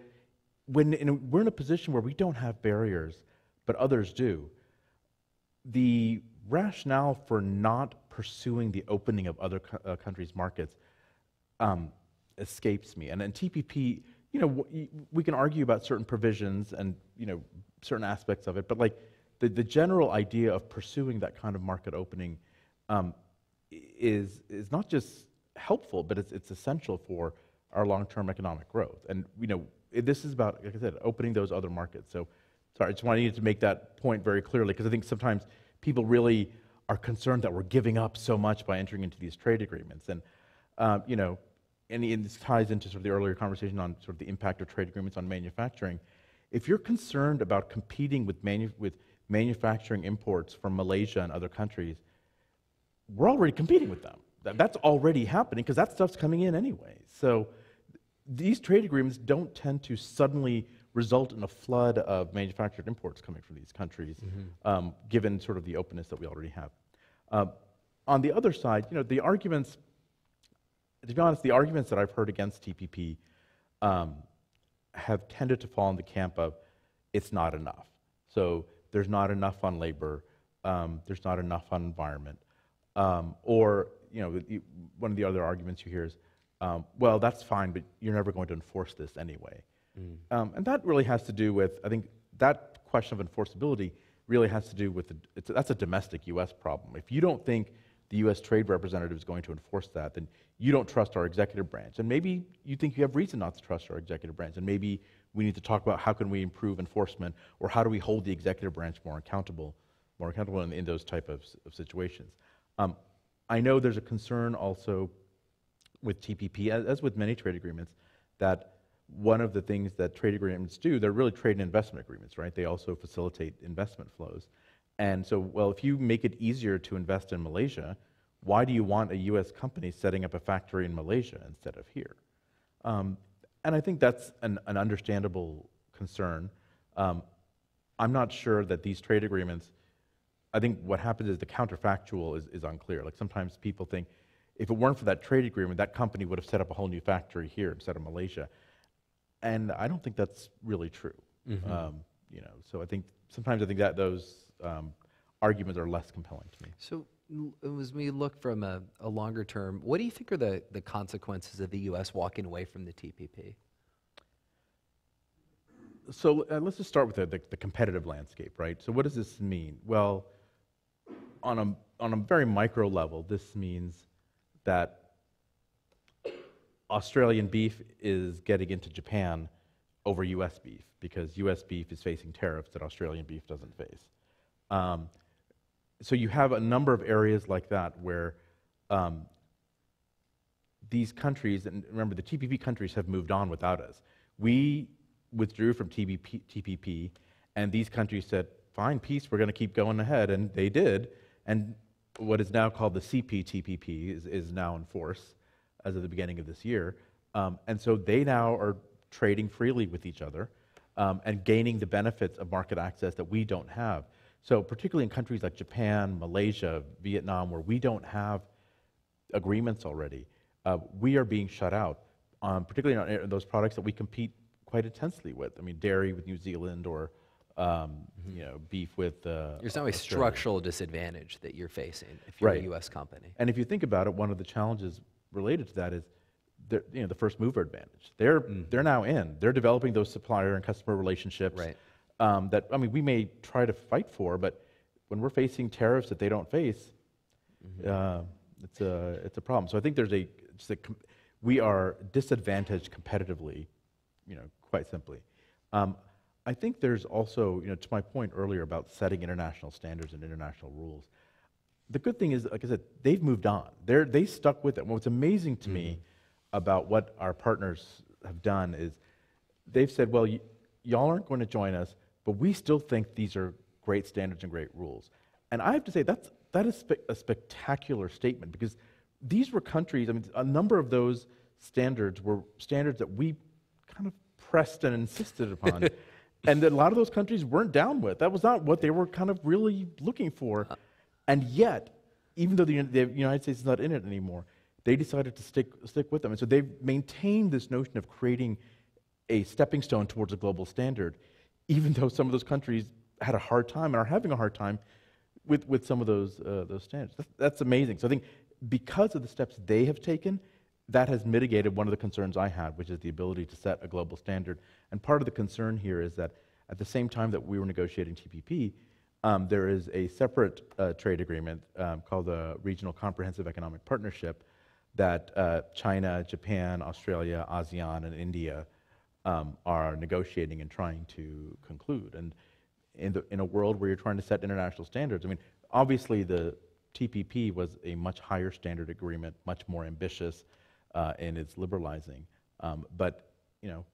we're in a position where we don't have barriers, but others do. The rationale for not pursuing the opening of other countries' markets escapes me. And then TPP, we can argue about certain provisions and certain aspects of it, but like the general idea of pursuing that kind of market opening is not just helpful, but it's essential for our long-term economic growth. And this is about, like I said, opening those other markets. So, sorry, I just wanted to make that point very clearly, because I think sometimes people really are concerned that we're giving up so much by entering into these trade agreements. And and this ties into sort of the earlier conversation on sort of the impact of trade agreements on manufacturing. If you're concerned about competing with manufacturing imports from Malaysia and other countries, we're already competing with them. That's already happening because that stuff's coming in anyway. So these trade agreements don't tend to suddenly result in a flood of manufactured imports coming from these countries, given sort of the openness that we already have. On the other side, the arguments, to be honest, the arguments that I've heard against TPP have tended to fall in the camp of it's not enough. So there's not enough on labor, there's not enough on environment, or one of the other arguments you hear is, well, that's fine, but you're never going to enforce this anyway. And that really has to do with, I think that question of enforceability really has to do with, that's a domestic US problem. If you don't think the US Trade Representative is going to enforce that, then you don't trust our executive branch. And maybe you think you have reason not to trust our executive branch, and maybe we need to talk about how can we improve enforcement, or how do we hold the executive branch more accountable in those type of situations. I know there's a concern also with TPP, as with many trade agreements, that one of the things that trade agreements do, they're really trade and investment agreements, right? They also facilitate investment flows. And so, well, if you make it easier to invest in Malaysia, why do you want a US company setting up a factory in Malaysia instead of here? And I think that's an understandable concern. I'm not sure that these trade agreements, I think what happens is the counterfactual is unclear. Like sometimes people think, if it weren't for that trade agreement, that company would have set up a whole new factory here instead of Malaysia. And I don't think that's really true. You know, so sometimes I think that those arguments are less compelling to me. So as we look from a longer term, what do you think are the consequences of the U.S. walking away from the TPP? So let's just start with the competitive landscape, right? So what does this mean? Well, on a very micro level, this means that Australian beef is getting into Japan over US beef because US beef is facing tariffs that Australian beef doesn't face. So you have a number of areas like that where these countries, and remember the TPP countries have moved on without us. We withdrew from TPP, and these countries said, fine, peace, we're going to keep going ahead, and they did. And what is now called the CPTPP is now in force as of the beginning of this year. And so they now are trading freely with each other and gaining the benefits of market access that we don't have. So particularly in countries like Japan, Malaysia, Vietnam, where we don't have agreements already, we are being shut out, particularly on those products that we compete quite intensely with. I mean, dairy with New Zealand or you know, beef with There's now a Australia. Structural disadvantage that you're facing if you're a U.S. company. And if you think about it, one of the challenges related to that is the first mover advantage. They're now in. They're developing those supplier and customer relationships that, I mean, we may try to fight for, but when we're facing tariffs that they don't face, it's a problem. So I think we are disadvantaged competitively, you know, quite simply. I think there's also, you know, to my point earlier about setting international standards and international rules, the good thing is, like I said, they've moved on. They stuck with it. And what's amazing to me about what our partners have done is they've said, well, y'all aren't going to join us, but we still think these are great standards and great rules. And I have to say, that is a spectacular statement, because these were countries, I mean, a number of those standards were standards that we kind of pressed and insisted upon, and that a lot of those countries weren't down with. That was not what they were kind of really looking for. And yet, even though the United States is not in it anymore, they decided to stick with them. And so they've maintained this notion of creating a stepping stone towards a global standard, even though some of those countries had a hard time and are having a hard time with some of those standards. That's amazing. So I think because of the steps they have taken, that has mitigated one of the concerns I had, which is the ability to set a global standard. And part of the concern here is that at the same time that we were negotiating TPP, there is a separate trade agreement called the Regional Comprehensive Economic Partnership that China, Japan, Australia, ASEAN, and India are negotiating and trying to conclude. And in a world where you're trying to set international standards, I mean, obviously the TPP was a much higher standard agreement, much more ambitious in its liberalizing, but you know,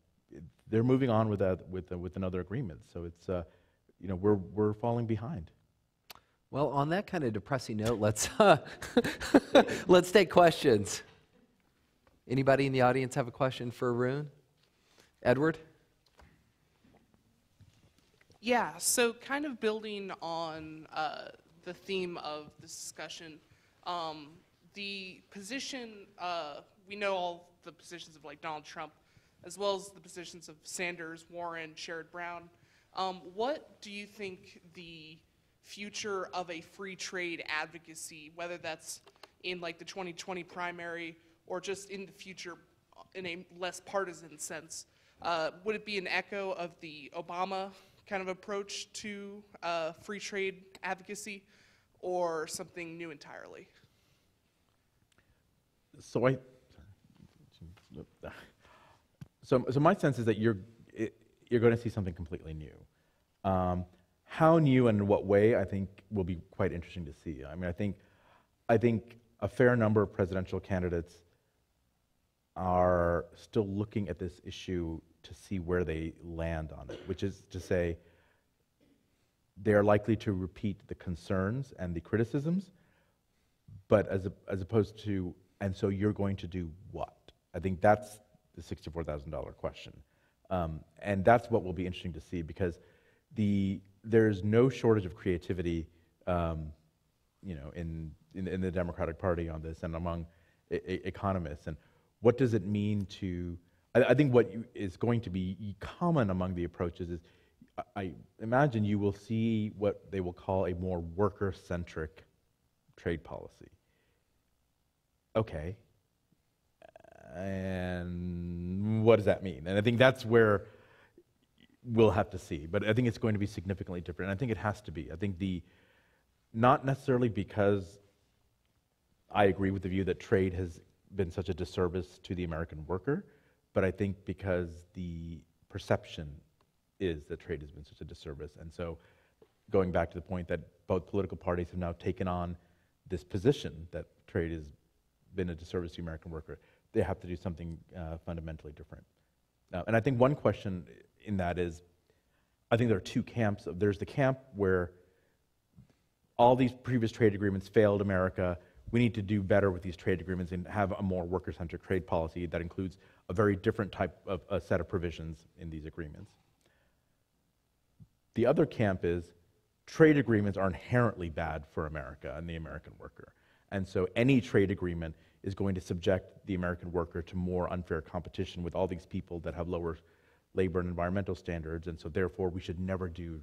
they're moving on with that with another agreement. So it's you know, we're falling behind. Well, on that kind of depressing note, let's let's take questions. Anybody in the audience have a question for Arun? Edward? Yeah, so kind of building on the theme of this discussion, the position, we know all the positions of like Donald Trump, as well as the positions of Sanders, Warren, Sherrod Brown. What do you think the future of a free trade advocacy, whether that's in like the 2020 primary or just in the future in a less partisan sense, would it be an echo of the Obama kind of approach to free trade advocacy, or something new entirely? So my sense is that you're going to see something completely new. How new and in what way, I think, will be quite interesting to see. I mean, I think a fair number of presidential candidates are still looking at this issue to see where they land on it, which is to say they are likely to repeat the concerns and the criticisms, but as opposed to, and so you're going to do what? I think that's the $64,000 question. And that's what will be interesting to see, because there's no shortage of creativity in the Democratic Party on this and among economists. And what does it mean to, I think what is going to be common among the approaches is, I imagine you will see what they will call a more worker-centric trade policy. Okay, and what does that mean? And I think that's where we'll have to see, but I think it's going to be significantly different. And I think it has to be. I think not necessarily because I agree with the view that trade has been such a disservice to the American worker, but I think because the perception is that trade has been such a disservice. And so going back to the point that both political parties have now taken on this position that trade has been a disservice to the American worker, they have to do something fundamentally different. And I think one question in that is, I think there are two camps. There's the camp where all these previous trade agreements failed America. We need to do better with these trade agreements and have a more worker-centric trade policy that includes a very different type of a set of provisions in these agreements. The other camp is trade agreements are inherently bad for America and the American worker. And so any trade agreement is going to subject the American worker to more unfair competition with all these people that have lower labor and environmental standards, and so therefore we should never do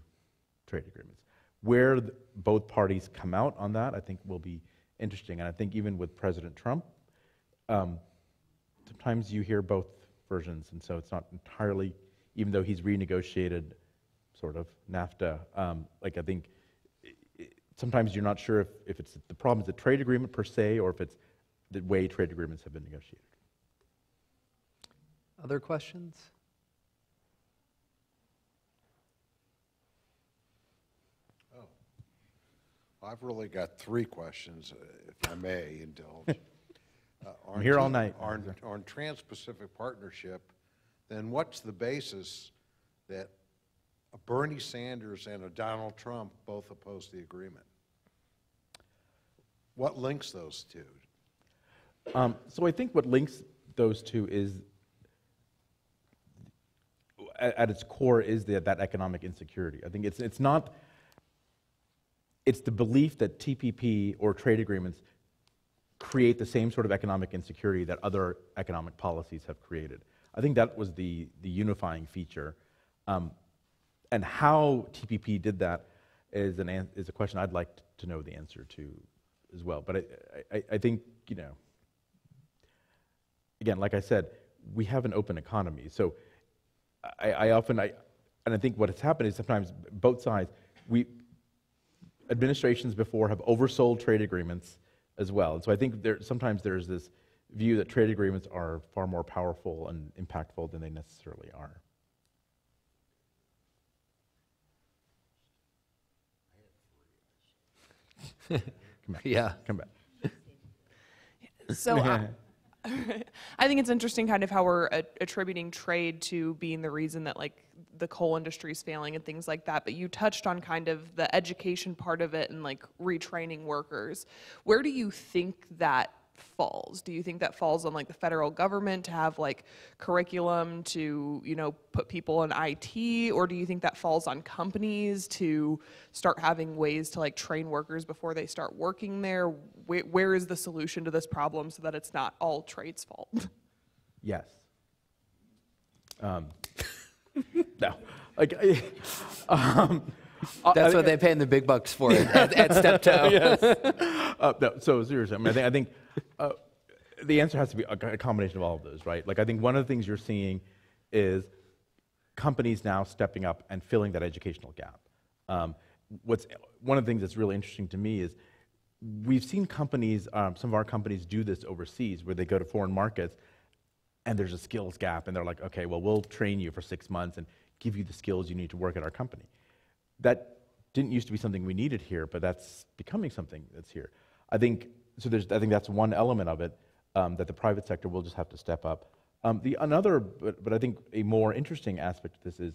trade agreements. Where both parties come out on that, I think will be interesting. And I think even with President Trump, sometimes you hear both versions, and so it's not entirely, even though he's renegotiated sort of NAFTA, I think sometimes you're not sure if it's the problem is the trade agreement per se, or if it's the way trade agreements have been negotiated. Other questions? I've really got three questions, if I may indulge. I'm here all night. On Trans-Pacific Partnership, then what's the basis that a Bernie Sanders and a Donald Trump both oppose the agreement? What links those two? So I think what links those two is, at its core, is that economic insecurity. I think it's not. It's the belief that TPP or trade agreements create the same sort of economic insecurity that other economic policies have created. I think that was the unifying feature. And how TPP did that is a question I'd like to know the answer to as well. But I think, again, like I said, we have an open economy. So and I think what has happened is sometimes both sides, administrations before have oversold trade agreements as well. And so I think sometimes there's this view that trade agreements are far more powerful and impactful than they necessarily are. Come back. Yeah. Come back. So I think it's interesting kind of how we're attributing trade to being the reason that the coal industry is failing and things like that. But you touched on kind of the education part of it and retraining workers. Where do you think that falls? Do you think that falls on the federal government to have curriculum to, put people in IT? Or do you think that falls on companies to start having ways to train workers before they start working there? Where is the solution to this problem so that it's not all trade's fault? Yes. No. That's what they pay the big bucks for it at Steptoe. Yes. No, so seriously, I think the answer has to be a combination of all of those, right? I think one of the things you're seeing is companies now stepping up and filling that educational gap. One of the things that's really interesting to me is we've seen companies, some of our companies do this overseas, where they go to foreign markets and there's a skills gap, and they're like, okay, well, we'll train you for 6 months and give you the skills you need to work at our company. That didn't used to be something we needed here, but that's becoming something that's here. I think that's one element of it. that the private sector will just have to step up. But I think a more interesting aspect of this is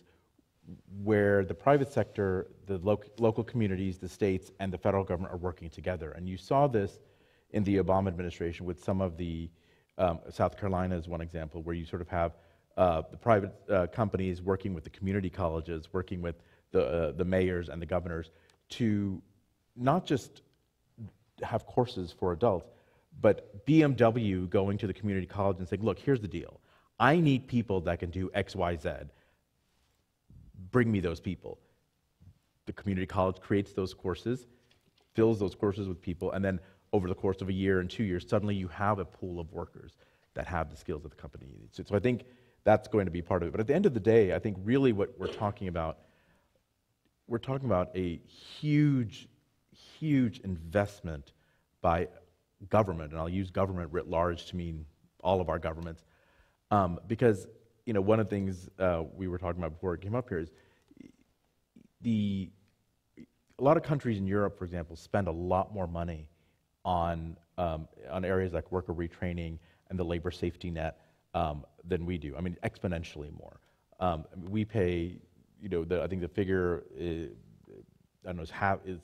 where the private sector, the local communities, the states, and the federal government are working together. And you saw this in the Obama administration with some of the, South Carolina is one example, where you sort of have the private companies working with the community colleges, working with the mayors and the governors to not just have courses for adults, but BMW going to the community college and saying, look, here's the deal. I need people that can do X, Y, Z. Bring me those people. The community college creates those courses, fills those courses with people, and then over the course of a year and 2 years, suddenly you have a pool of workers that have the skills that the company needs. So I think that's going to be part of it. But at the end of the day, I think really what we're talking about a huge, huge investment by government, and I'll use government writ large to mean all of our governments, because one of the things we were talking about before it came up here is a lot of countries in Europe, for example, spend a lot more money on areas like worker retraining and the labor safety net than we do. I mean, exponentially more. We pay, I think the figure is, I don't know,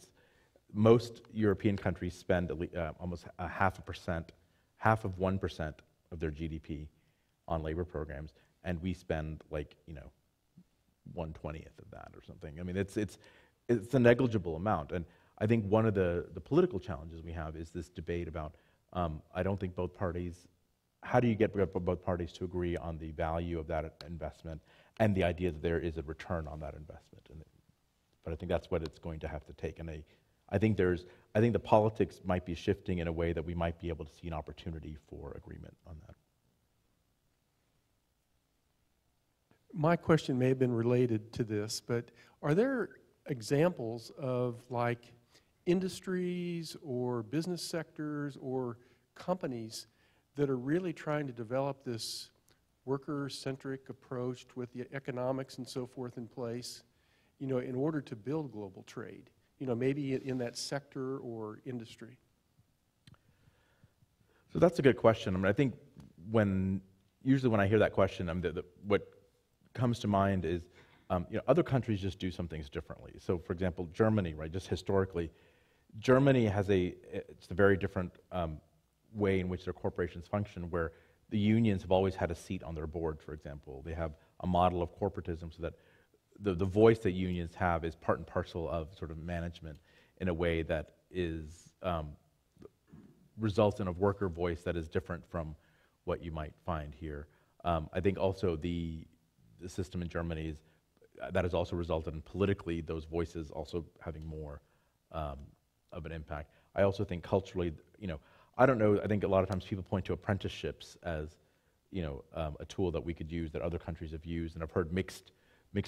most European countries spend almost 0.5%, 1% of their GDP on labor programs, and we spend 1/20th of that or something. I mean, it's a negligible amount, and I think one of the political challenges we have is this debate about, I don't think both parties, how do you get both parties to agree on the value of that investment and the idea that there is a return on that investment? But I think that's what it's going to have to take, and I think the politics might be shifting in a way that we might be able to see an opportunity for agreement on that. My question may have been related to this, but are there examples of industries or business sectors or companies that are really trying to develop this worker-centric approach with the economics and so forth in place, in order to build global trade? Maybe in that sector or industry? So that's a good question. I mean, I think usually when I hear that question, what comes to mind is, other countries just do some things differently. So, for example, Germany, right? Just historically, Germany it's a very different way in which their corporations function, where the unions have always had a seat on their board. For example, they have a model of corporatism, so that the voice that unions have is part and parcel of sort of management in a way that results in a worker voice that is different from what you might find here. I think also the system in Germany that has also resulted in politically those voices also having more of an impact. I also think culturally, I don't know, I think a lot of times people point to apprenticeships as a tool that we could use that other countries have used, and I've heard mixed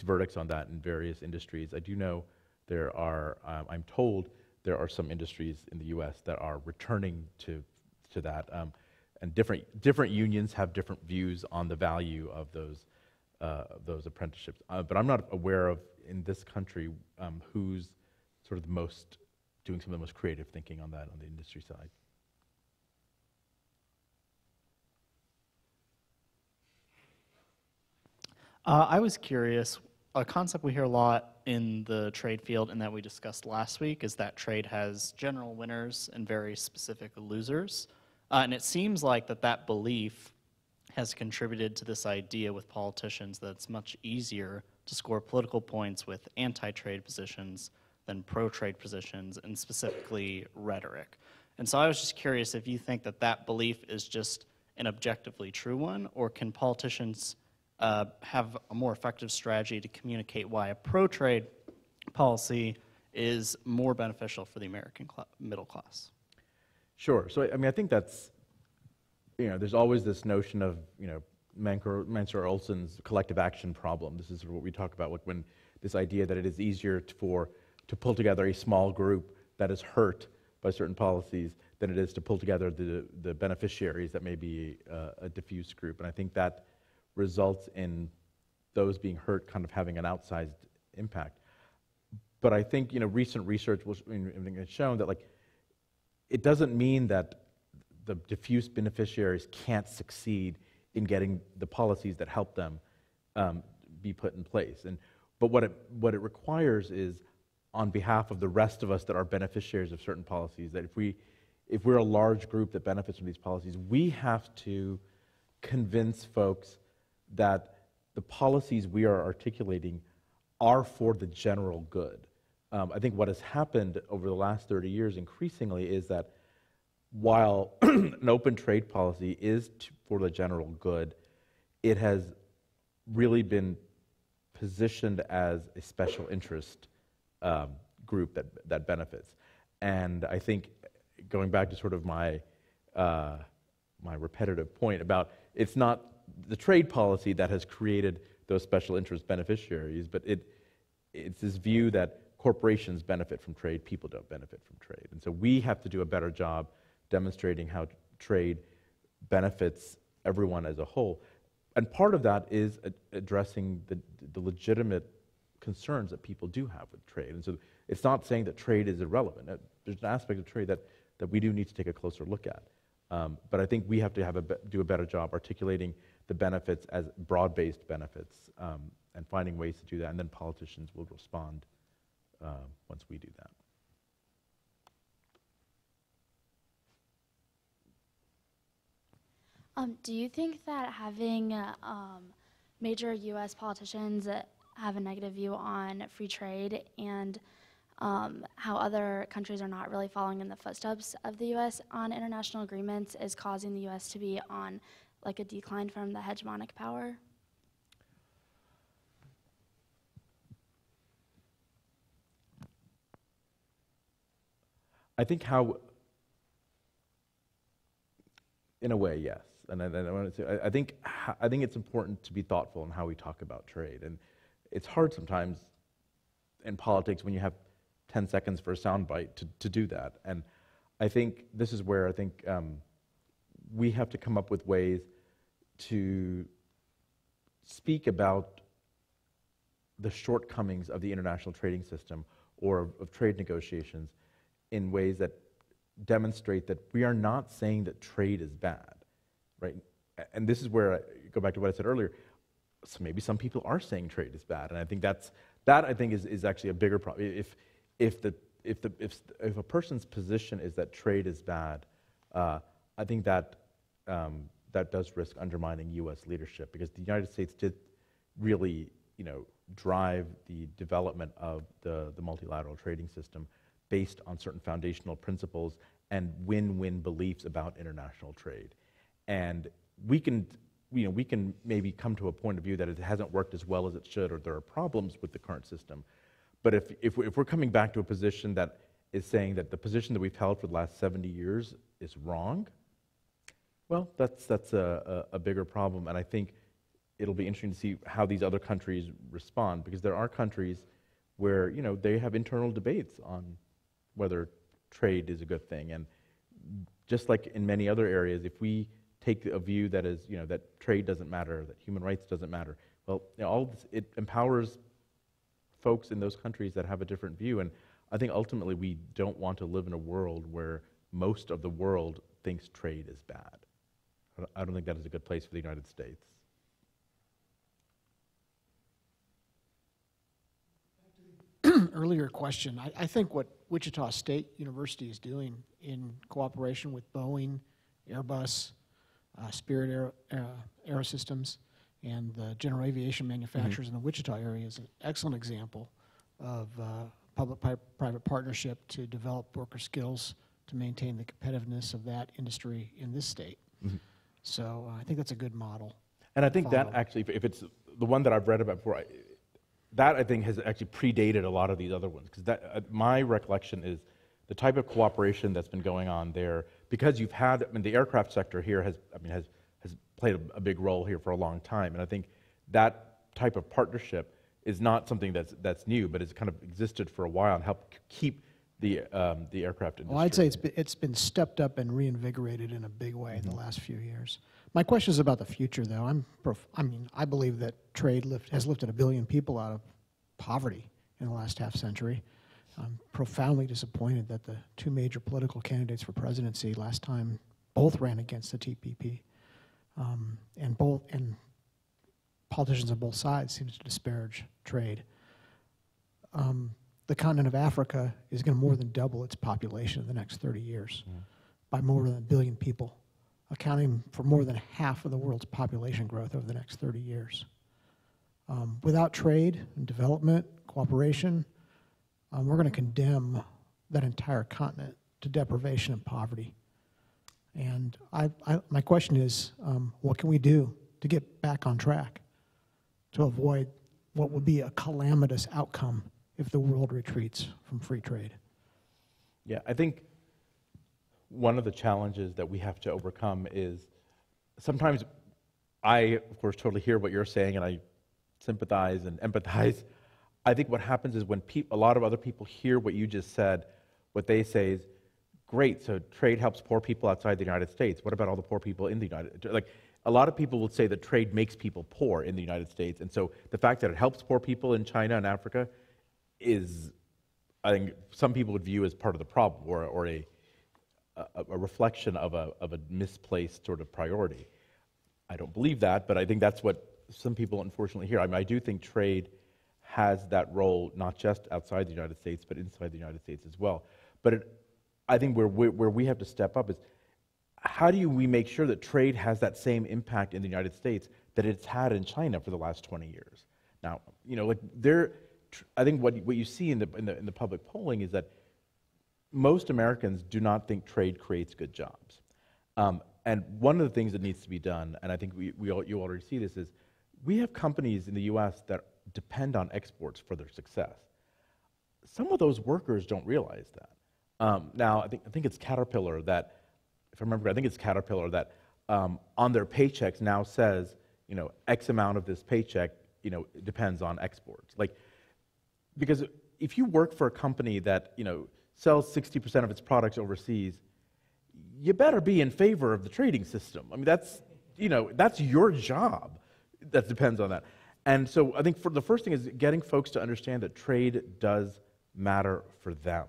verdicts on that in various industries. I do know there are, I'm told there are some industries in the U.S. that are returning to that, and different unions have different views on the value of those apprenticeships. But I'm not aware of, in this country, who's sort of doing some of the most creative thinking on that on the industry side. I was curious, a concept we hear a lot in the trade field and that we discussed last week is that trade has general winners and very specific losers. And it seems like that belief has contributed to this idea with politicians that it's much easier to score political points with anti-trade positions than pro-trade positions, and specifically rhetoric. And so I was just curious if you think that belief is just an objectively true one, or can politicians have a more effective strategy to communicate why a pro-trade policy is more beneficial for the American middle class? Sure. So, I mean, I think that's, there's always this notion of, Mansur Olson's collective action problem. This is what we talk about when this idea that it is easier to pull together a small group that is hurt by certain policies than it is to pull together the beneficiaries that may be a diffuse group. And I think that results in those being hurt kind of having an outsized impact. But I think recent research has shown that it doesn't mean that the diffuse beneficiaries can't succeed in getting the policies that help them be put in place. But what it requires is, on behalf of the rest of us that are beneficiaries of certain policies, that if we're a large group that benefits from these policies, we have to convince folks that the policies we are articulating are for the general good. I think what has happened over the last 30 years increasingly is that while an open trade policy is for the general good, it has really been positioned as a special interest group that benefits. And I think, going back to sort of my repetitive point about, it's not the trade policy that has created those special interest beneficiaries, but it's this view that corporations benefit from trade, people don't benefit from trade. And so we have to do a better job demonstrating how trade benefits everyone as a whole. And part of that is addressing the legitimate concerns that people do have with trade. And so it's not saying that trade is irrelevant. There's an aspect of trade that we do need to take a closer look at. But I think we have to do a better job articulating the benefits as broad-based benefits and finding ways to do that. And then politicians will respond once we do that. Do you think that having major U.S. politicians have a negative view on free trade and how other countries are not really following in the footsteps of the U.S. on international agreements is causing the U.S. to be on like a decline from the hegemonic power? I think in a way, yes. And I want to say, I think it's important to be thoughtful in how we talk about trade. And it's hard sometimes in politics when you have 10 seconds for a soundbite to do that. And I think this is where I think we have to come up with ways to speak about the shortcomings of the international trading system or of trade negotiations in ways that demonstrate that we are not saying that trade is bad, right? And this is where I go back to what I said earlier. So maybe some people are saying trade is bad, and I think that I think is actually a bigger problem. If a person's position is that trade is bad, I think that does risk undermining U.S. leadership, because the United States did really, drive the development of the multilateral trading system based on certain foundational principles and win-win beliefs about international trade. And we can maybe come to a point of view that it hasn't worked as well as it should, or there are problems with the current system. But if we're coming back to a position that is saying that the position that we've held for the last 70 years is wrong, well, that's a bigger problem. And I think it'll be interesting to see how these other countries respond, because there are countries where they have internal debates on whether trade is a good thing. And just like in many other areas, if we take a view that is, that trade doesn't matter, that human rights doesn't matter, well, all this, it empowers folks in those countries that have a different view. And I think ultimately we don't want to live in a world where most of the world thinks trade is bad. I don't think that is a good place for the United States. Earlier question, I think what Wichita State University is doing in cooperation with Boeing, Airbus, Spirit Aerosystems, and the general aviation manufacturers in the Wichita area is an excellent example of public-private partnership to develop worker skills to maintain the competitiveness of that industry in this state. So I think that's a good model. And I think that actually, if it's the one that I've read about before, that I think has actually predated a lot of these other ones, because my recollection is the type of cooperation that's been going on there, because you've had, the aircraft sector here has played a big role here for a long time, and I think that type of partnership is not something that's new, but it's kind of existed for a while and helped keep the aircraft industry. Well, I'd say it's been stepped up and reinvigorated in a big way in the last few years. My question is about the future, though. I believe that trade has lifted 1 billion people out of poverty in the last half century. I'm profoundly disappointed that the two major political candidates for presidency last time both ran against the TPP, and politicians on both sides seem to disparage trade. The continent of Africa is going to more than double its population in the next 30 years by more than 1 billion people, accounting for more than half of the world's population growth over the next 30 years. Without trade and development, cooperation, we're going to condemn that entire continent to deprivation and poverty. And my question is, what can we do to get back on track to avoid what would be a calamitous outcome if the world retreats from free trade? Yeah, I think one of the challenges that we have to overcome is sometimes I, of course, totally hear what you're saying, and I sympathize and empathize. I think what happens is when a lot of other people hear what you just said, what they say is, great, so trade helps poor people outside the United States. What about all the poor people in the United States? Like, a lot of people will say that trade makes people poor in the United States, and so the fact that it helps poor people in China and Africa is, I think, some people would view as part of the problem, or a reflection of a misplaced sort of priority. I don't believe that, but I think that's what some people unfortunately hear. I mean, I do think trade has that role, not just outside the United States, but inside the United States as well. But I think where we have to step up is, how do we make sure that trade has that same impact in the United States that it's had in China for the last 20 years? Now, you know, like I think what you see in the public polling is that most Americans do not think trade creates good jobs. And one of the things that needs to be done, and I think you already see this, is we have companies in the U.S. that depend on exports for their success. Some of those workers don't realize that. Now, I think it's Caterpillar that, if I remember, I think it's Caterpillar that on their paychecks now says, you know, X amount of this paycheck, you know, depends on exports. Like, because if you work for a company that, you know, sells 60% of its products overseas, you better be in favor of the trading system. I mean, that's, you know, that's your job that depends on that. And so I think for the first thing is getting folks to understand that trade does matter for them,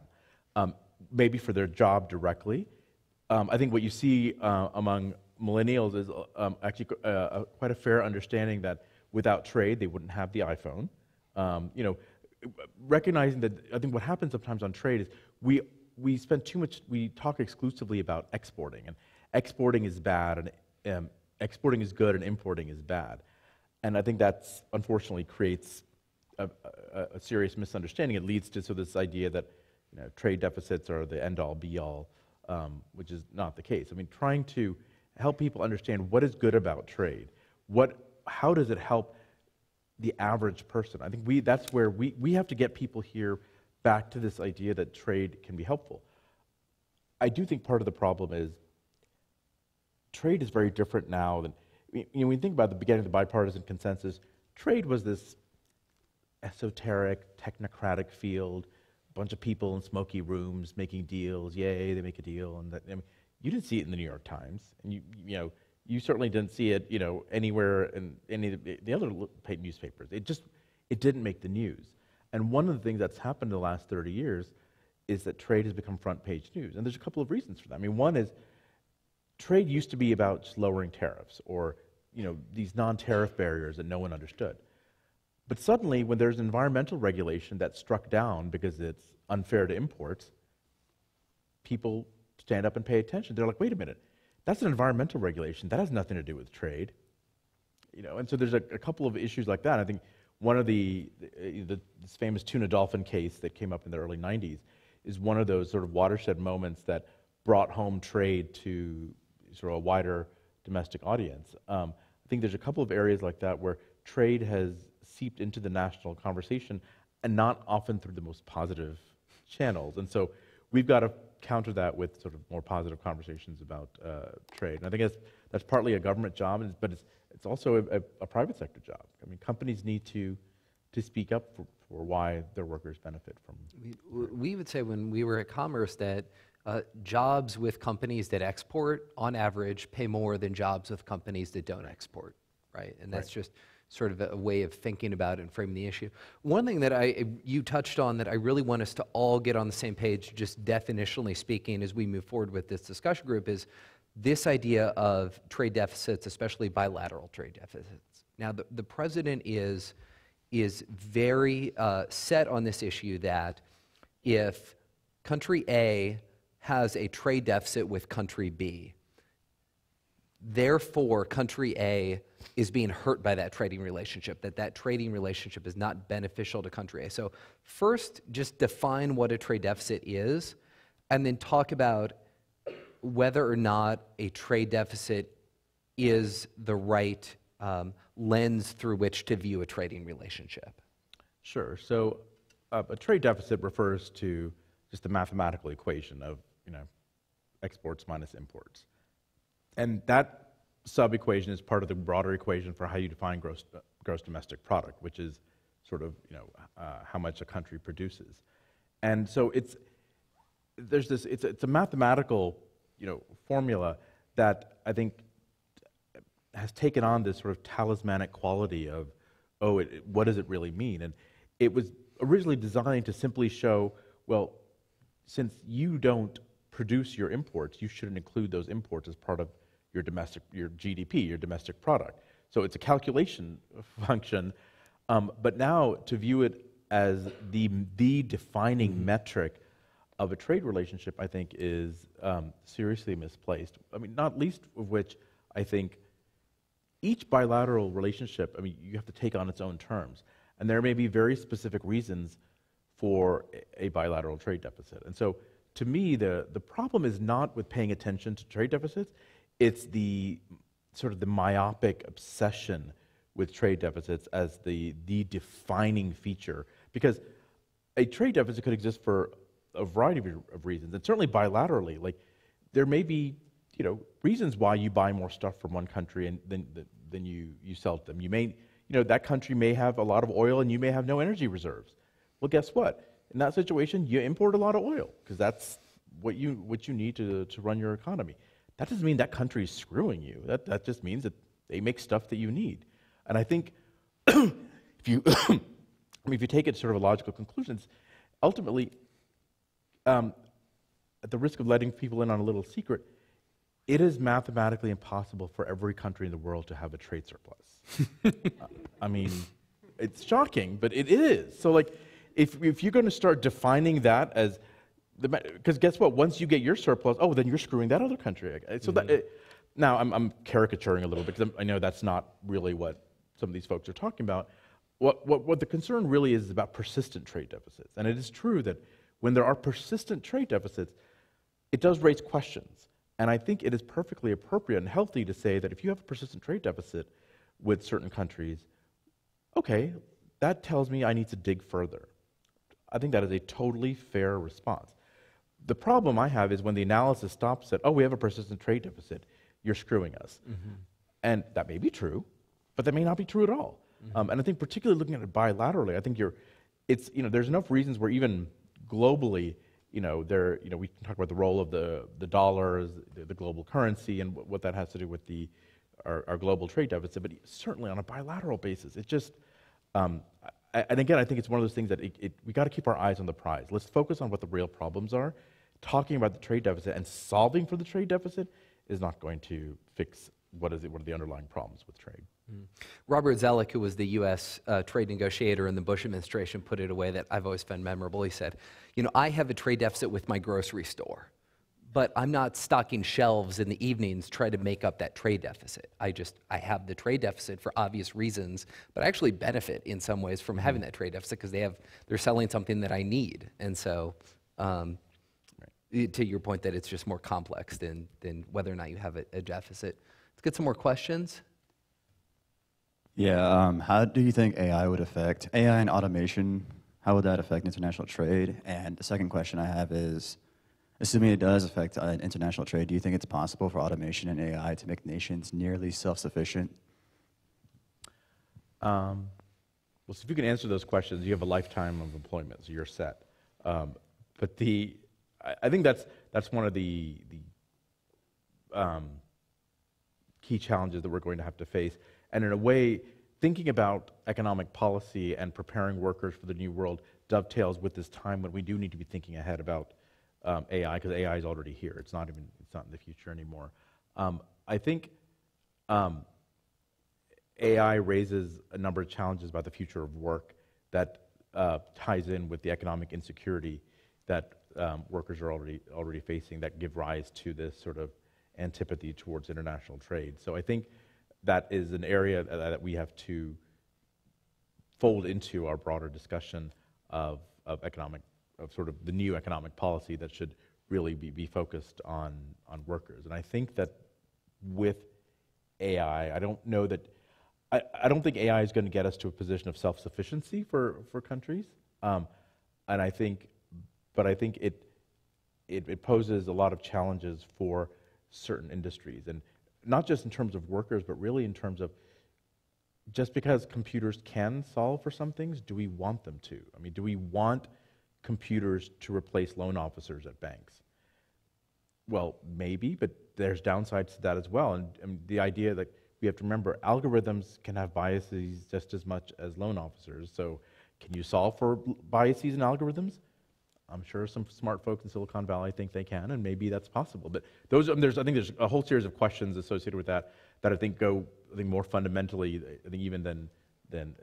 maybe for their job directly. I think what you see among millennials is actually quite a fair understanding that without trade, they wouldn't have the iPhone. You know, recognizing that I think what happens sometimes on trade is we spend too much, we talk exclusively about exporting, and exporting is bad, and exporting is good, and importing is bad. And I think that's unfortunately creates a serious misunderstanding. It leads to this idea that, you know, trade deficits are the end-all, be-all, which is not the case. I mean, trying to help people understand what is good about trade, how does it help the average person. I think that's where we have to get people here back to this idea that trade can be helpful. I do think part of the problem is trade is very different now than, you know, when you think about the beginning of the bipartisan consensus, trade was this esoteric, technocratic field, a bunch of people in smoky rooms making deals, yay, they make a deal, and that, I mean, you didn't see it in the New York Times, and you certainly didn't see it, you know, anywhere in any of the other newspapers. It didn't make the news. And one of the things that's happened in the last 30 years is that trade has become front page news. And there's a couple of reasons for that. I mean, one is trade used to be about just lowering tariffs or, you know, these non-tariff barriers that no one understood. But suddenly, when there's environmental regulation that's struck down because it's unfair to imports, people stand up and pay attention. They're like, wait a minute, that's an environmental regulation. That has nothing to do with trade. You know, and so there's a couple of issues like that. I think one of this famous tuna dolphin case that came up in the early 90s is one of those sort of watershed moments that brought home trade to sort of a wider domestic audience. I think there's a couple of areas like that where trade has seeped into the national conversation and not often through the most positive channels. And so we've got to counter that with sort of more positive conversations about trade. And I think that's partly a government job, but it's also a private sector job. I mean, companies need to speak up for why their workers benefit from. We would say when we were at Commerce that jobs with companies that export, on average, pay more than jobs with companies that don't export, right? And that's just sort of a way of thinking about it and framing the issue. One thing that you touched on that I really want us to all get on the same page, just definitionally speaking, as we move forward with this discussion group, is this idea of trade deficits, especially bilateral trade deficits. Now, the president is very set on this issue that if country A has a trade deficit with country B, therefore country A is being hurt by that trading relationship, that trading relationship is not beneficial to country A. So first, just define what a trade deficit is, and then talk about whether or not a trade deficit is the right lens through which to view a trading relationship. Sure. So a trade deficit refers to just the mathematical equation of exports minus imports, and that sub-equation is part of the broader equation for how you define gross domestic product, which is sort of how much a country produces. And so it's a mathematical formula that I think has taken on this sort of talismanic quality of, what does it really mean? And it was originally designed to simply show, well, since you don't produce your imports, you shouldn't include those imports as part of your GDP, your domestic product. So it's a calculation function, but now to view it as the defining metric of a trade relationship, I think is seriously misplaced. I mean, not least of which I think each bilateral relationship, you have to take on its own terms. And there may be very specific reasons for a bilateral trade deficit. And so to me, the problem is not with paying attention to trade deficits, it's the sort of the myopic obsession with trade deficits as the defining feature. Because a trade deficit could exist for a variety of reasons, and certainly bilaterally. Like, there may be reasons why you buy more stuff from one country than you sell to them. You may, that country may have a lot of oil and you may have no energy reserves. Well, guess what? In that situation, you import a lot of oil because that's what you need to run your economy. That doesn't mean that country is screwing you. That just means that they make stuff that you need. And I think if you take it sort of a logical conclusions, ultimately, at the risk of letting people in on a little secret, it is mathematically impossible for every country in the world to have a trade surplus. It's shocking, but it is. So, if you're going to start defining that as because guess what? Once you get your surplus, then you're screwing that other country. So now I'm caricaturing a little bit because I know that's not really what some of these folks are talking about. What the concern really is about persistent trade deficits, and it is true that when there are persistent trade deficits, it does raise questions. And I think it is perfectly appropriate and healthy to say that if you have a persistent trade deficit with certain countries, okay, that tells me I need to dig further. I think that is a totally fair response. The problem I have is when the analysis stops at, we have a persistent trade deficit, you're screwing us. Mm-hmm. And that may be true, but that may not be true at all. Mm-hmm. And I think particularly looking at it bilaterally, I think there's enough reasons where even globally, we can talk about the role of the dollar as the global currency and what that has to do with our global trade deficit, but certainly on a bilateral basis, it just, and again, I think it's one of those things that we got to keep our eyes on the prize. Let's focus on what the real problems are. Talking about the trade deficit and solving for the trade deficit is not going to fix what are the underlying problems with trade. Mm. Robert Zoellick, who was the U.S. trade negotiator in the Bush administration, put it a way that I've always found memorable. He said, I have a trade deficit with my grocery store, but I'm not stocking shelves in the evenings trying to make up that trade deficit. I have the trade deficit for obvious reasons, but I actually benefit in some ways from having that trade deficit because they're selling something that I need. And so, to your point that it's just more complex than whether or not you have a deficit. Let's get some more questions. Yeah, how do you think AI and automation, how would that affect international trade? And the second question I have is, assuming it does affect international trade, do you think it's possible for automation and AI to make nations nearly self-sufficient? So if you can answer those questions, you have a lifetime of employment, so you're set. But I think that's one of the key challenges that we're going to have to face. And in a way, thinking about economic policy and preparing workers for the new world dovetails with this time when we do need to be thinking ahead about AI, because AI is already here. It's not in the future anymore. I think AI raises a number of challenges about the future of work that ties in with the economic insecurity that workers are already facing, that give rise to this sort of antipathy towards international trade. So I think that is an area that we have to fold into our broader discussion of sort of the new economic policy that should really be focused on workers. And I think that with AI, I don't know that, I don't think AI is going to get us to a position of self-sufficiency for countries. And I think it poses a lot of challenges for certain industries, and not just in terms of workers, but really in terms of, just because computers can solve for some things, do we want them to? I mean, do we want computers to replace loan officers at banks? Well, maybe, but there's downsides to that as well. And the idea that we have to remember, algorithms can have biases just as much as loan officers. So can you solve for biases in algorithms? I'm sure some smart folks in Silicon Valley think they can, and maybe that's possible. But I think there's a whole series of questions associated with that I think go more fundamentally, I think, even than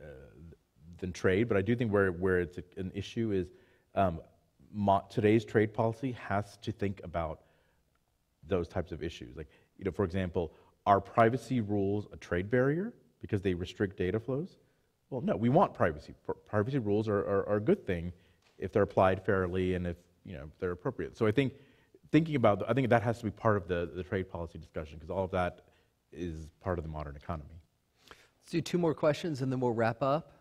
trade. But I do think where it's an issue is today's trade policy has to think about those types of issues. Like, for example, are privacy rules a trade barrier because they restrict data flows? Well, no, we want privacy. Privacy rules are a good thing if they're applied fairly and if they're appropriate. So I think I think that has to be part of the trade policy discussion, because all of that is part of the modern economy. Let's do 2 more questions and then we'll wrap up.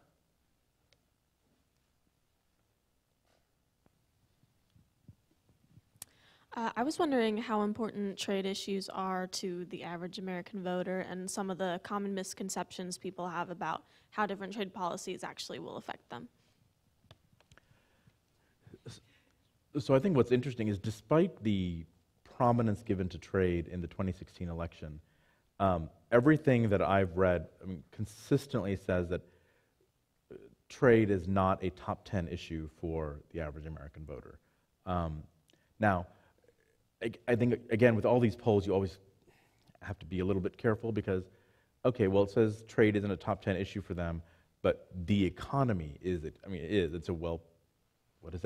I was wondering how important trade issues are to the average American voter, and some of the common misconceptions people have about how different trade policies actually will affect them. So I think what's interesting is, despite the prominence given to trade in the 2016 election, everything that I've read consistently says that trade is not a top 10 issue for the average American voter. Now, I think, again, with all these polls, you always have to be a little bit careful, because, okay, well, it says trade isn't a top 10 issue for them, but the economy is. It is. It's a, well, what does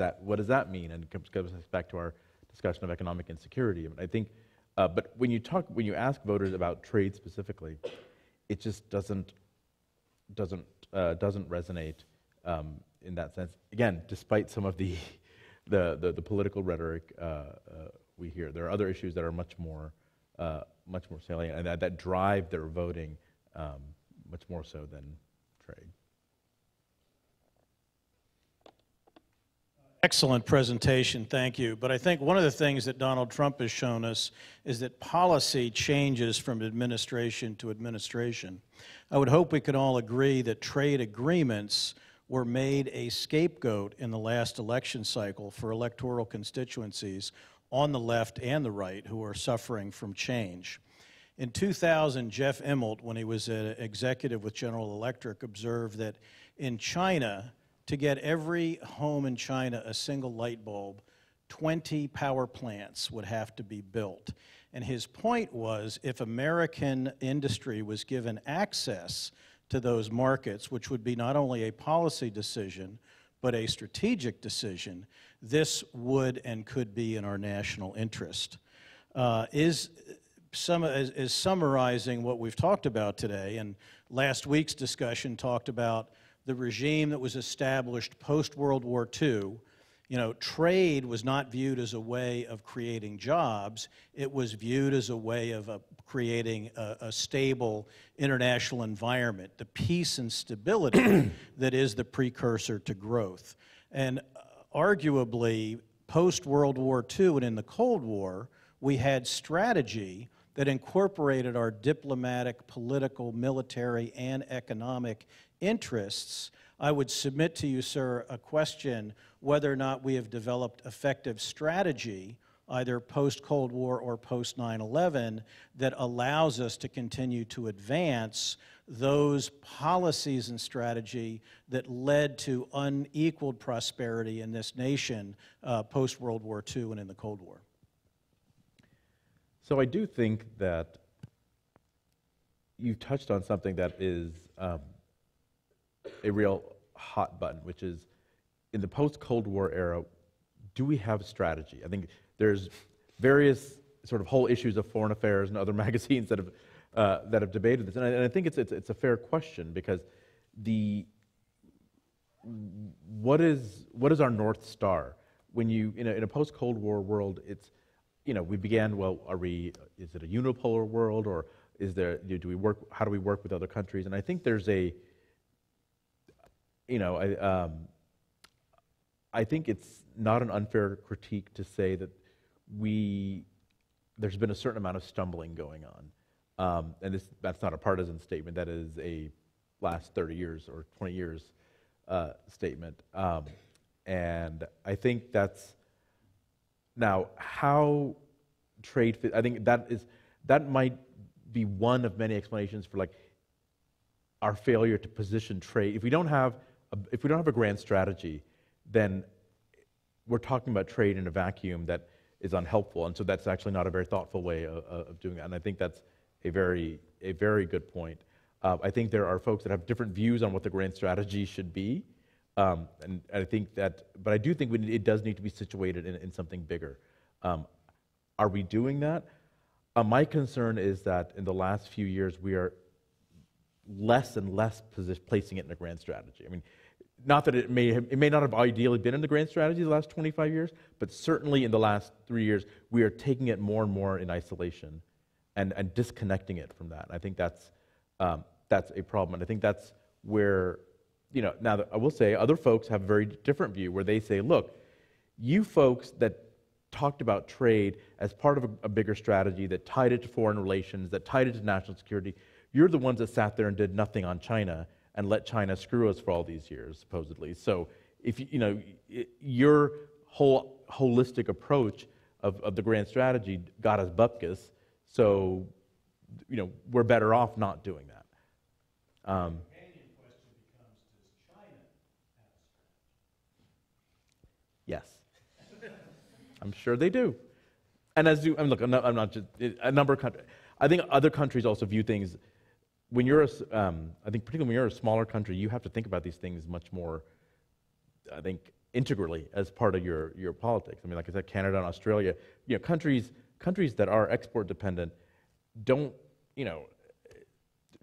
that mean? And it comes back to our discussion of economic insecurity. I think, but when you ask voters about trade specifically, it just doesn't resonate in that sense. Again, despite some of the political rhetoric we hear, there are other issues that are much more salient and that drive their voting much more so than trade. Excellent presentation, thank you. But I think one of the things that Donald Trump has shown us is that policy changes from administration to administration. I would hope we could all agree that trade agreements were made a scapegoat in the last election cycle for electoral constituencies on the left and the right who are suffering from change. In 2000, Jeff Immelt, when he was an executive with General Electric, observed that in China, to get every home in China a single light bulb, 20 power plants would have to be built. And his point was, if American industry was given access to those markets, which would be not only a policy decision, but a strategic decision, this would and could be in our national interest. Is summarizing what we've talked about today, and last week's discussion talked about the regime that was established post-World War II. Trade was not viewed as a way of creating jobs. It was viewed as a way of creating a stable international environment, the peace and stability that is the precursor to growth. And arguably, post-World War II and in the Cold War, we had strategy that incorporated our diplomatic, political, military, and economic interests. I would submit to you, sir, a question whether or not we have developed effective strategy, either post-Cold War or post-9/11, that allows us to continue to advance those policies and strategy that led to unequaled prosperity in this nation post-World War II and in the Cold War. So I do think that you touched on something that is a real hot button, which is in the post-Cold War era, do we have strategy? I think there's various sort of whole issues of foreign affairs and other magazines that have debated this, and I think it's a fair question, because what is our North Star? When you in a post-Cold War world, it's we began, well, is it a unipolar world, or is there, how do we work with other countries? And I think there's I think it's not an unfair critique to say that there's been a certain amount of stumbling going on. And that's not a partisan statement, that is a last 30 years or 20 years statement. And I think that's, now how trade fit, I think that might be one of many explanations for our failure to position trade. If we don't have a grand strategy, then we're talking about trade in a vacuum that is unhelpful, and so that's actually not a very thoughtful way of doing that. And I think that's a very good point. I think there are folks that have different views on what the grand strategy should be, and I think that, but I do think it does need to be situated in something bigger. Are we doing that? My concern is that in the last few years we are less and less placing it in a grand strategy. I mean, not that it may not have ideally been in the grand strategy the last 25 years, but certainly in the last 3 years, we are taking it more and more in isolation and disconnecting it from that. And I think that's a problem. And I think that's where, now I will say other folks have a very different view, where they say, look, you folks that talked about trade as part of a bigger strategy that tied it to foreign relations, that tied it to national security, you're the ones that sat there and did nothing on China and let China screw us for all these years, supposedly. So if your whole holistic approach of the grand strategy got us bupkis, so we're better off not doing that. The companion question becomes, does China have a strategy? Yes. I'm sure they do. And look, I'm not just, a number of countries, I think other countries also view things, when you're I think particularly when you're a smaller country, you have to think about these things much more, I think, integrally as part of your politics. I mean, like I said, Canada and Australia, countries that are export dependent don't,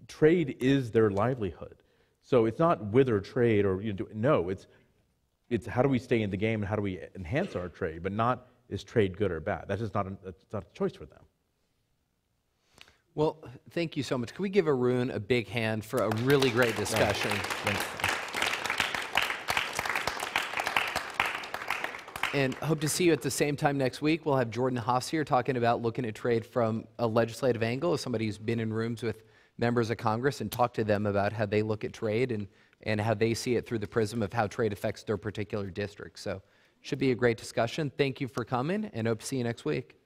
trade is their livelihood. So it's not wither trade or, no, it's how do we stay in the game and how do we enhance our trade, but not is trade good or bad. That's just not a choice for them. Well, thank you so much. Can we give Arun a big hand for a really great discussion? Thanks. And hope to see you at the same time next week. We'll have Jordan Haas here talking about looking at trade from a legislative angle, as somebody who's been in rooms with members of Congress and talked to them about how they look at trade and how they see it through the prism of how trade affects their particular district. So should be a great discussion. Thank you for coming, and hope to see you next week.